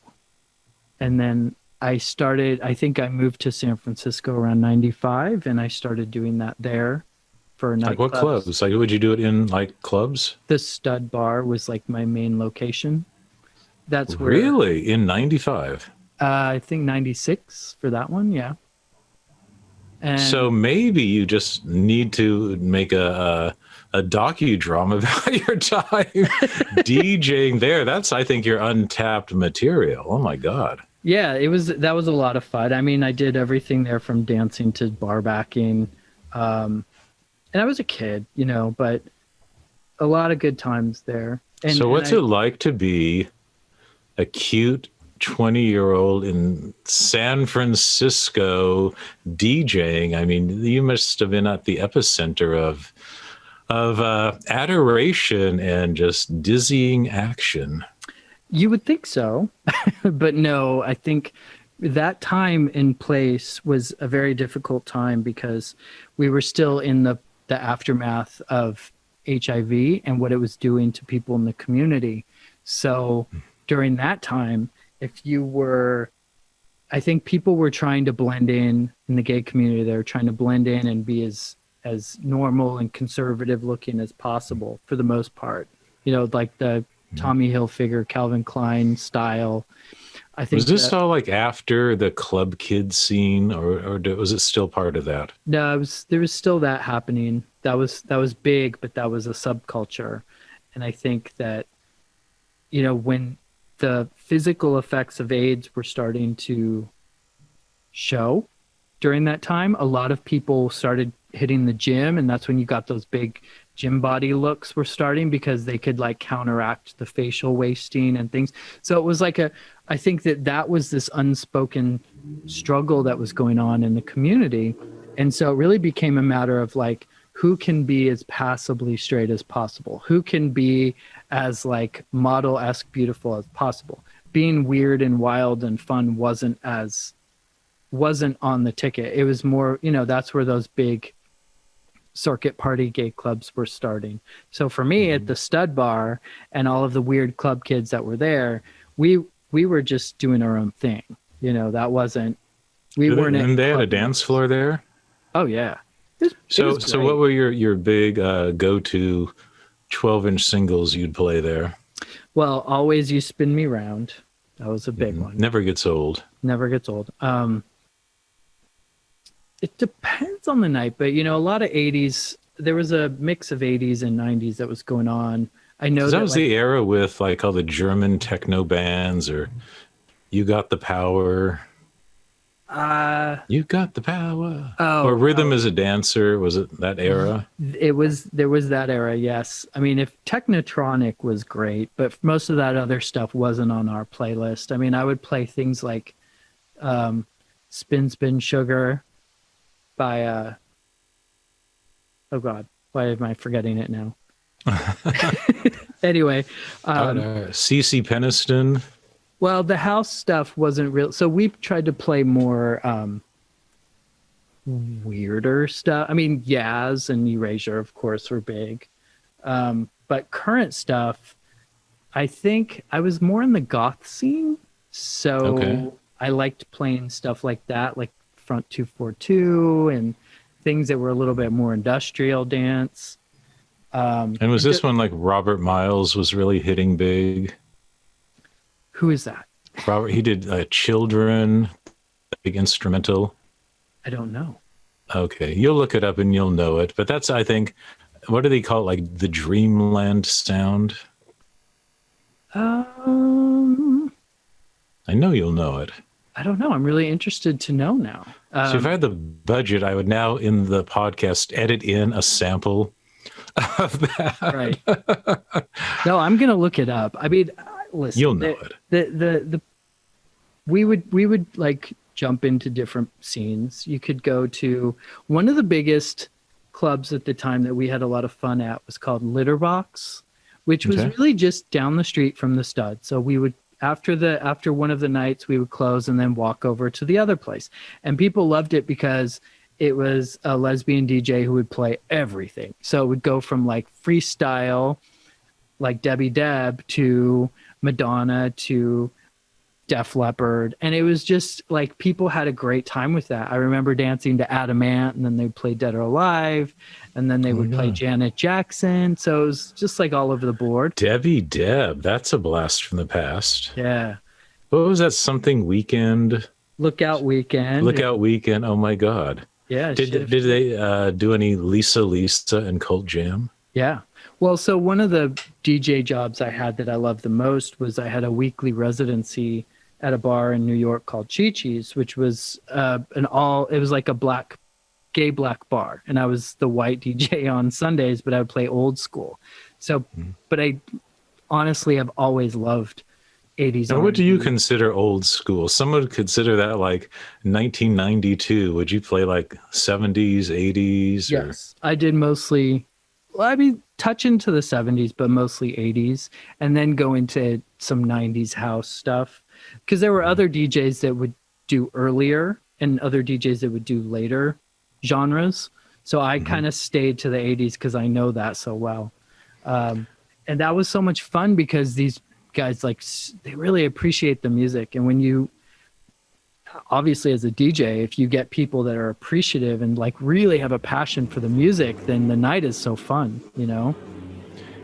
and then I think I moved to San Francisco around '95, and I started doing that there for nightclubs. Like what clubs? Like would you do it in like clubs? The Stud Bar was like my main location. That's where. Really? In 95? I think 96 for that one, yeah. And So maybe you just need to make a docudrama about your time DJing there. That's, I think, your untapped material. Oh my God. yeah, that was a lot of fun. I mean, I did everything there from dancing to bar backing. And I was a kid, but a lot of good times there. And, so what's it like to be a cute 20-year-old in San Francisco DJing? I mean, you must have been at the epicenter of adoration and just dizzying action. You would think so, but no, I think that time and place was a very difficult time because we were still in the aftermath of HIV and what it was doing to people in the community. So during that time, if you were I think people were trying to blend in the gay community. They were trying to blend in and be as normal and conservative looking as possible for the most part. You know, like the Tommy Hilfiger, Calvin Klein style. I think was this all like after the club kid scene, or was it still part of that? No, there was still that happening. That was big, but that was a subculture. And I think that, you know, when the physical effects of AIDS were starting to show during that time, a lot of people started hitting the gym, and that's when you got those big gym body looks were starting, because they could like counteract the facial wasting and things. So it was like I think that was this unspoken struggle that was going on in the community. And so it really became a matter of like, who can be as passably straight as possible? Who can be as like model-esque beautiful as possible? Being weird and wild and fun wasn't on the ticket. It was more, you know, that's where those big circuit party gay clubs were starting. So for me at the Stud Bar and all of the weird club kids that were there, we were just doing our own thing. You know, that wasn't, weren't. And they had a dance floor there? Oh yeah. So what were your big go-to 12-inch singles you'd play there? Well, Always You Spin Me Round. That was a big one. Never gets old. Never gets old. It depends on the night, but you know, a lot of 80s, there was a mix of 80s and 90s that was going on. I know that was like the era with like all the German techno bands, or You Got the Power. You Got the Power. Or Rhythm is a Dancer. Was it that era? There was that era, yes. I mean, if Technotronic was great, but most of that other stuff wasn't on our playlist. I mean, I would play things like Spin Spin Sugar by oh god, why am I forgetting it now? Anyway, CeCe Peniston. Well, the house stuff wasn't real, so we tried to play more weirder stuff. I mean, Yaz and Erasure, of course, were big, but current stuff, I think I was more in the goth scene, so I liked playing stuff like that, like Front 242 and things that were a little bit more industrial dance. And was this one like Robert Miles was really hitting big? Who is that? Robert, he did Children, big instrumental. I don't know. Okay, you'll look it up and you'll know it. But that's, I think, what do they call it? Like the Dreamland sound? I know you'll know it. I don't know. I'm really interested to know now. So if I had the budget, I would now in the podcast edit in a sample of that. Right. No, I'm going to look it up. I mean, listen, you'll know it. We would like jump into different scenes. You could go to one of the biggest clubs at the time that we had a lot of fun at was called Litterbox, which was really just down the street from the Stud. So we would, after one of the nights, we would close and then walk over to the other place. And people loved it because it was a lesbian DJ who would play everything. So it would go from like freestyle, like Debbie Deb, to Madonna, to Def Leppard. And it was just like people had a great time with that. I remember dancing to Adamant, and then they'd play Dead or Alive, and then they would play Janet Jackson. So it was just like all over the board. Debbie Deb, that's a blast from the past. Yeah. What was that? Something Weekend? Lookout Weekend. Lookout Weekend. Oh my God. Yeah. Did they do any Lisa and Cult Jam? Yeah. Well, so one of the DJ jobs I had that I loved the most was I had a weekly residency at a bar in New York called Chi-Chi's, which was it was like a gay black bar. And I was the white DJ on Sundays, but I would play old school. So, but I honestly have always loved 80s. Now, what do you consider old school? Some would consider that like 1992. Would you play like 70s, 80s? Yes, I did mostly. Well, I mean, touch into the 70s, but mostly 80s, and then go into some 90s house stuff. Because there were other DJs that would do earlier and other DJs that would do later genres. So I kind of stayed to the 80s because I know that so well. And that was so much fun because these guys, like, they really appreciate the music. And when you, obviously as a DJ, if you get people that are appreciative and like really have a passion for the music, then the night is so fun, you know?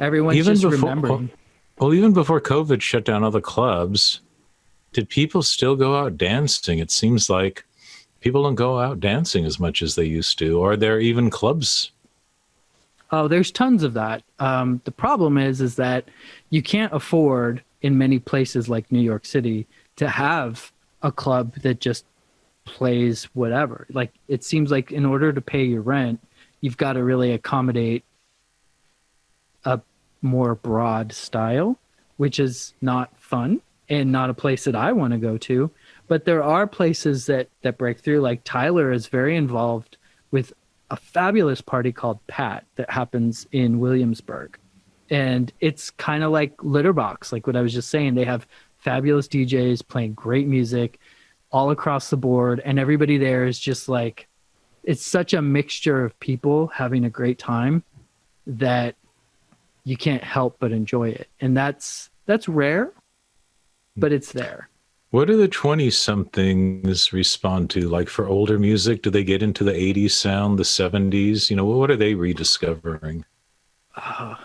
Everyone's Even just before, remembering. well, even before COVID shut down all the clubs, did people still go out dancing? It seems like people don't go out dancing as much as they used to. Or are there even clubs? Oh, there's tons of that. The problem is that you can't afford in many places like New York City to have a club that just plays whatever. Like it seems like in order to pay your rent, you've got to really accommodate a more broad style, which is not fun and not a place that I want to go to. But there are places that break through. Like Tyler is very involved with a fabulous party called Pat that happens in Williamsburg. And it's kind of like Litterbox, like what I was just saying. They have fabulous DJs playing great music all across the board. And everybody there is just like, it's such a mixture of people having a great time that you can't help but enjoy it. And that's rare, but it's there. What do the 20-somethings respond to? Like for older music, do they get into the 80s sound, the 70s? You know, what are they rediscovering? I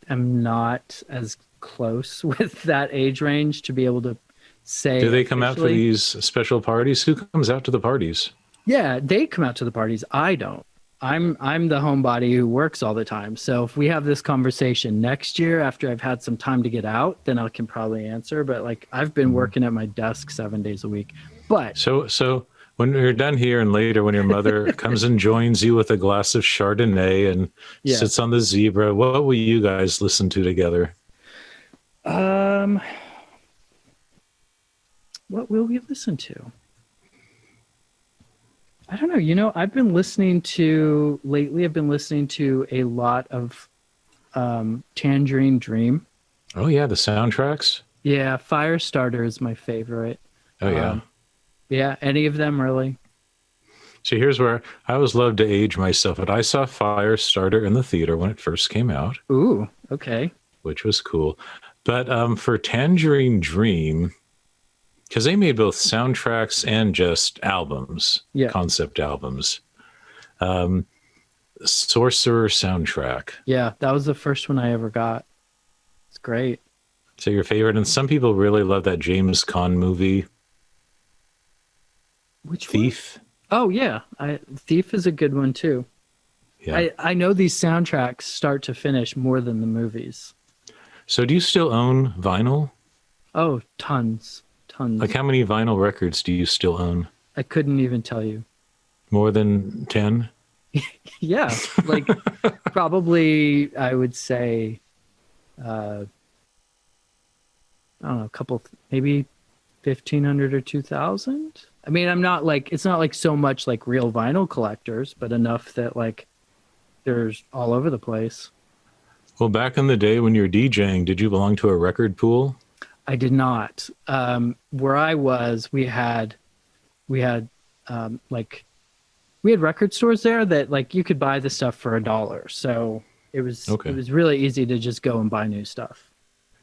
am not as close with that age range to be able to say. Do they come out for officially. these special parties? Who comes out to the parties? Yeah, they come out to the parties. I don't. I'm the homebody who works all the time. So if we have this conversation next year after I've had some time to get out, then I can probably answer. But like I've been working at my desk 7 days a week. But So when you're done here and later, when your mother comes and joins you with a glass of Chardonnay and sits on the zebra, what will you guys listen to together? What will we listen to? I don't know. You know, I've been listening to a lot of Tangerine Dream. Oh, yeah, the soundtracks? Yeah, Firestarter is my favorite. Oh, yeah. Yeah, any of them really. See, here's where I always love to age myself. But I saw Firestarter in the theater when it first came out. Ooh, okay. Which was cool. But for Tangerine Dream, because they made both soundtracks and just albums, concept albums. Sorcerer soundtrack. Yeah, that was the first one I ever got. It's great. So your favorite, and some people really love that James Caan movie. Which Thief? One? Oh yeah, Thief is a good one too. Yeah. I know these soundtracks start to finish more than the movies. So do you still own vinyl? Oh, tons. Like how many vinyl records do you still own? I couldn't even tell you. More than 10? Yeah, like probably I would say, I don't know, a couple, maybe 1,500 or 2,000. I mean, I'm not like, it's not like so much like real vinyl collectors, but enough that like there's all over the place. Well, back in the day when you were DJing, did you belong to a record pool? I did not. Where I was, we had record stores there that like you could buy the stuff for $1. So it was really easy to just go and buy new stuff.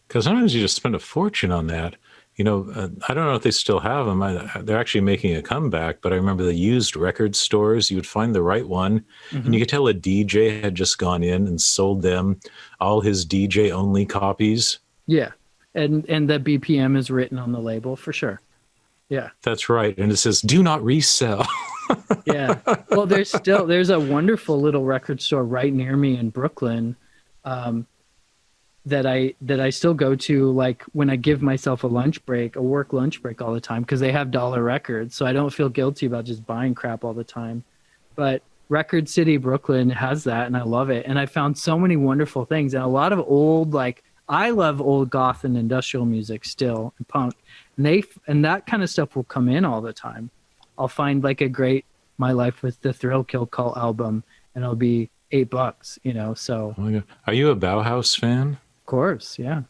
Because sometimes you just spend a fortune on that. You know, I don't know if they still have them. They're actually making a comeback, but I remember the used record stores. You would find the right one, and you could tell a DJ had just gone in and sold them all his DJ only copies. Yeah. And the BPM is written on the label for sure. Yeah. That's right. And it says, do not resell. Yeah. Well, there's a wonderful little record store right near me in Brooklyn that I still go to, like when I give myself a work lunch break all the time, because they have dollar records. So I don't feel guilty about just buying crap all the time. But Record City, Brooklyn has that, and I love it. And I found so many wonderful things and a lot of old, like, I love old goth and industrial music still, and punk, and that kind of stuff will come in all the time. I'll find like a great My Life with the Thrill Kill Cult album, and it'll be $8, you know. So, oh my God. Are you a Bauhaus fan? Of course, yeah.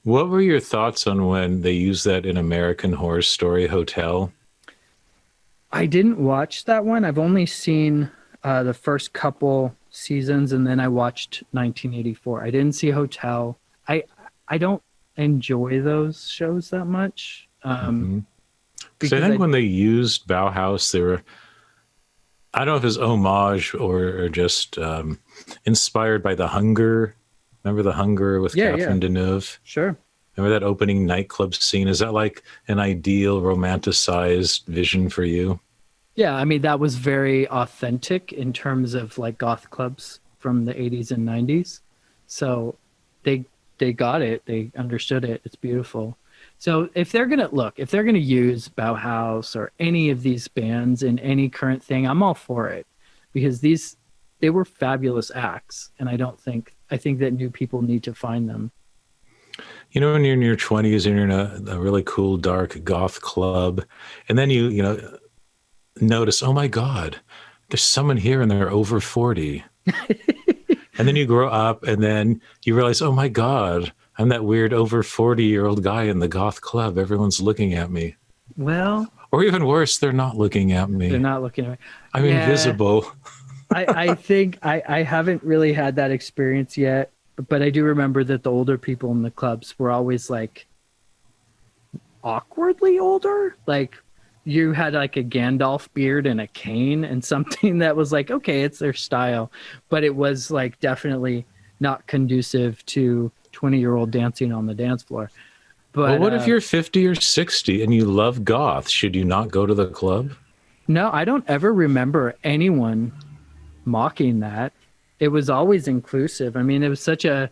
What were your thoughts on when they used that in American Horror Story Hotel? I didn't watch that one. I've only seen the first couple seasons, and then I watched 1984. I didn't see Hotel. I don't enjoy those shows that much. Because I think when they used Bauhaus, they were, I don't know if it was homage or just inspired by The Hunger. Remember The Hunger with Catherine Deneuve? Sure. Remember that opening nightclub scene? Is that like an ideal romanticized vision for you? Yeah, I mean, that was very authentic in terms of like goth clubs from the 80s and 90s. So they got it. They understood it. It's beautiful. So if they're going to use Bauhaus or any of these bands in any current thing, I'm all for it, because they were fabulous acts. And I think that new people need to find them. You know, when you're in your 20s and you're in a really cool, dark goth club, and then you notice, oh my God, there's someone here and they're over 40. And then you grow up and then you realize, oh my God, I'm that weird over 40-year-old guy in the goth club. Everyone's looking at me. Well, or even worse, they're not looking at me. They're not looking at me. I'm invisible. I think I haven't really had that experience yet, but I do remember that the older people in the clubs were always like awkwardly older. Like you had like a Gandalf beard and a cane and something that was like, okay, it's their style, but it was like definitely not conducive to 20-year-old dancing on the dance floor. But well, what if you're 50 or 60 and you love goth? Should you not go to the club? No, I don't ever remember anyone mocking that. It was always inclusive. I mean, it was a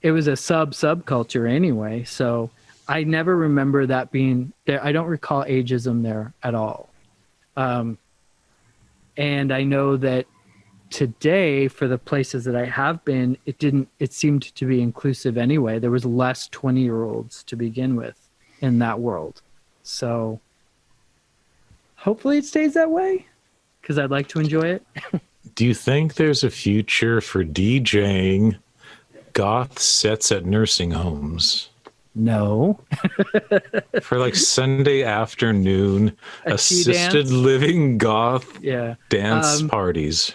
subculture anyway. So I never remember that being there. I don't recall ageism there at all. And I know that today, for the places that I have been, it seemed to be inclusive anyway. There was less 20-year-olds to begin with in that world. So hopefully it stays that way, because I'd like to enjoy it. Do you think there's a future for DJing goth sets at nursing homes? No. For like Sunday afternoon assisted living goth dance parties.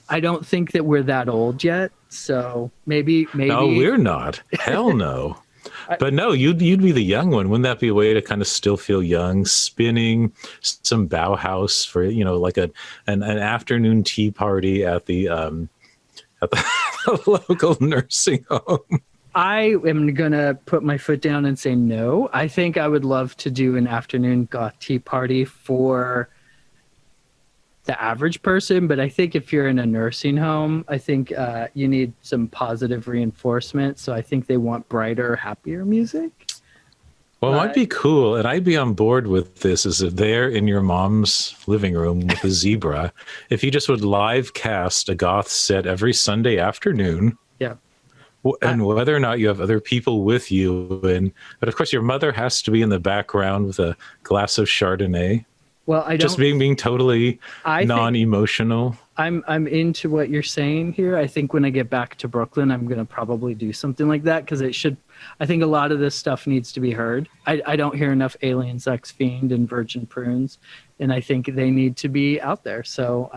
I don't think that we're that old yet, so maybe. No, we're not. Hell no. But no, you'd be the young one. Wouldn't that be a way to kind of still feel young? Spinning some Bauhaus for like an afternoon tea party at the local nursing home. I am gonna put my foot down and say no. I think I would love to do an afternoon goth tea party for the average person, but I think if you're in a nursing home, I think you need some positive reinforcement. So I think they want brighter, happier music. Well, it might be cool, and I'd be on board with this, is if they're in your mom's living room with a zebra, if you just would live cast a goth set every Sunday afternoon. Yeah. And whether or not you have other people with you, but of course your mother has to be in the background with a glass of Chardonnay. Well, I don't just being totally non-emotional. I'm into what you're saying here. I think when I get back to Brooklyn, I'm gonna probably do something like that, because I think a lot of this stuff needs to be heard. I don't hear enough Alien Sex Fiend and Virgin Prunes, and I think they need to be out there. So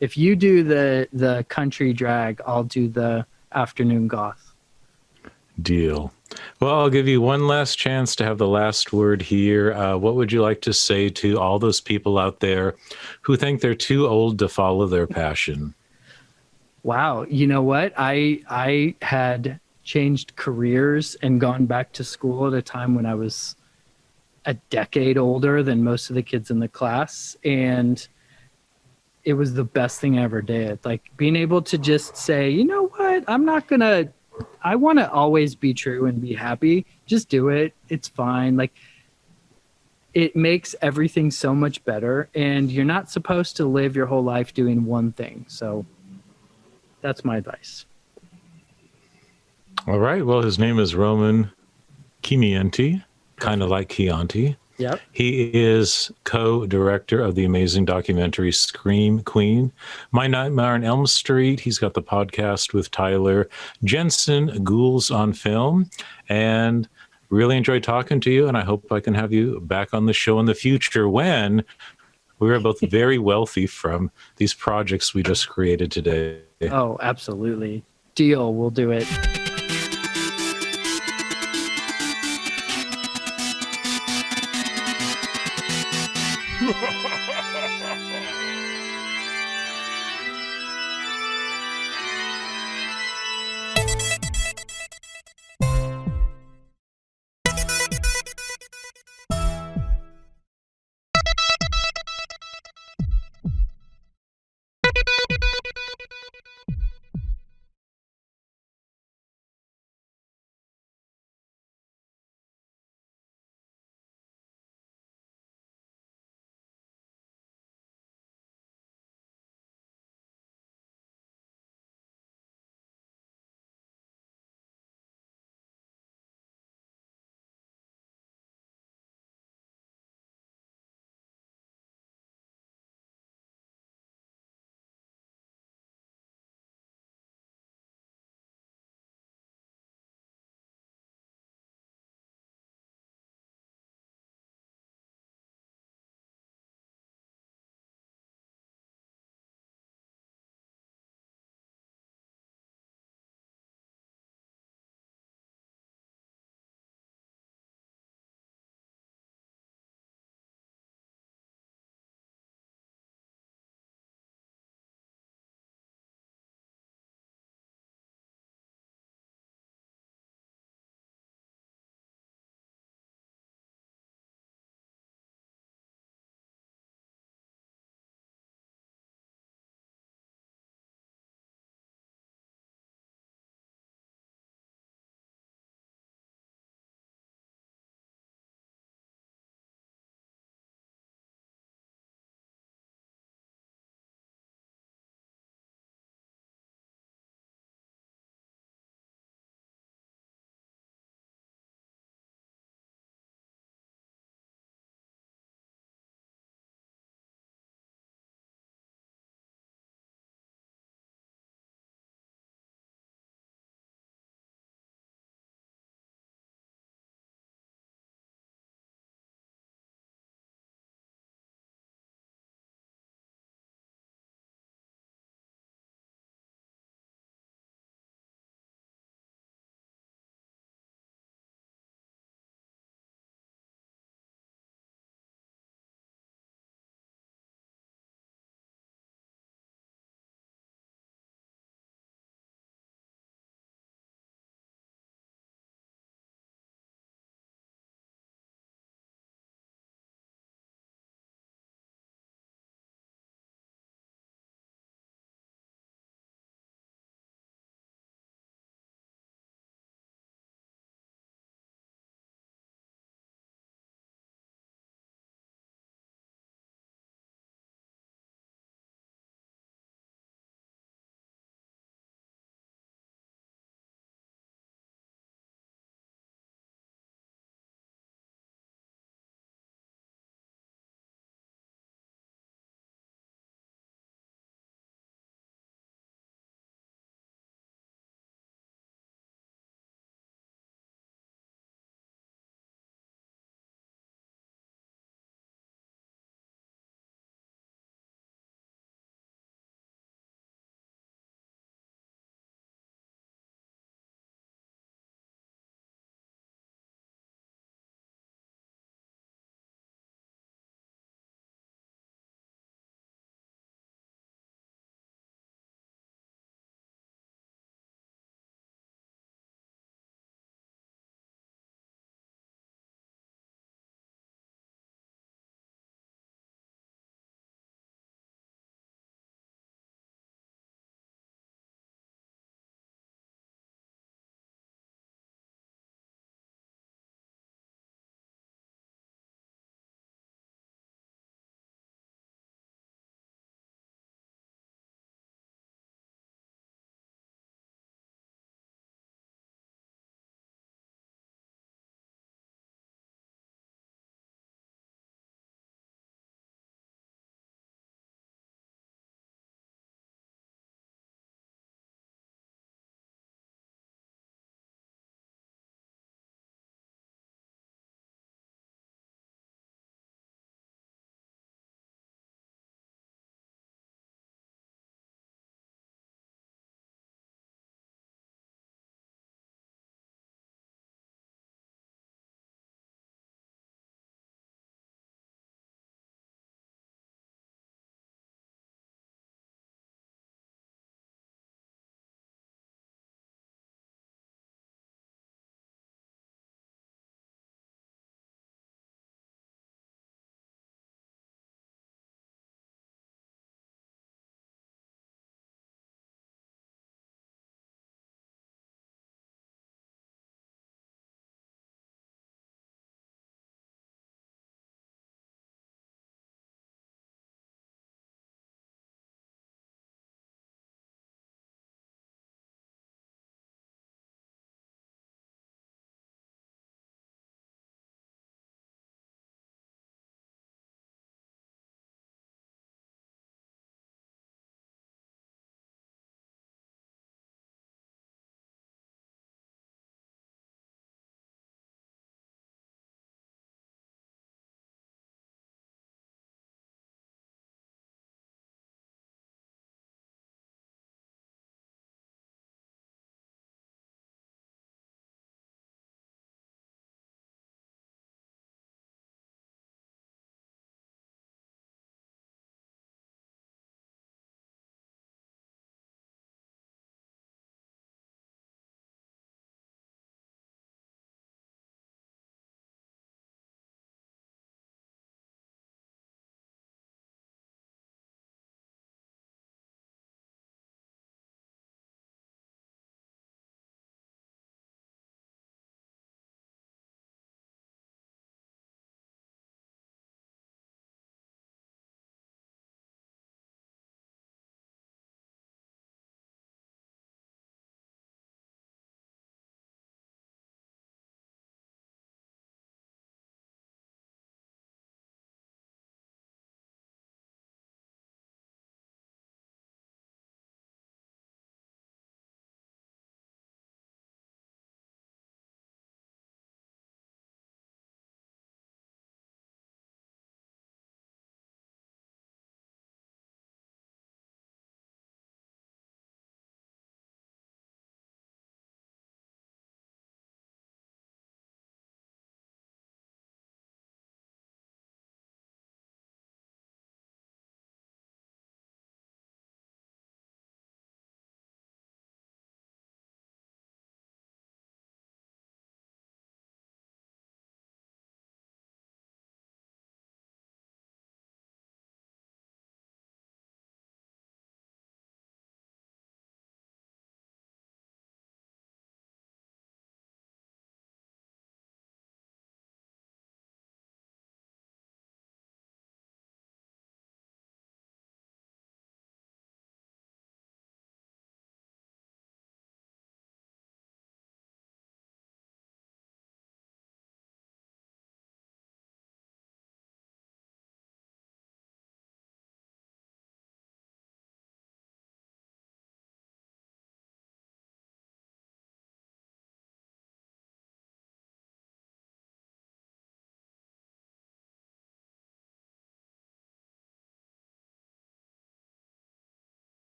if you do the country drag, I'll do the afternoon goth. Deal. Well, I'll give you one last chance to have the last word here. What would you like to say to all those people out there who think they're too old to follow their passion? Wow. You know what? I had changed careers and gone back to school at a time when I was a decade older than most of the kids in the class. And it was the best thing I ever did. Like being able to just say, you know what? I want to always be true and be happy. Just do it. It's fine. Like it makes everything so much better, and you're not supposed to live your whole life doing one thing. So that's my advice. All right. Well, his name is Roman Chimienti, kind of like Chianti. Yep. He is co-director of the amazing documentary Scream Queen, My Nightmare on Elm Street. He's got the podcast with Tyler Jensen, Ghouls on Film, and really enjoyed talking to you. And I hope I can have you back on the show in the future when we are both very wealthy from these projects we just created today. Oh, absolutely. Deal. We'll do it.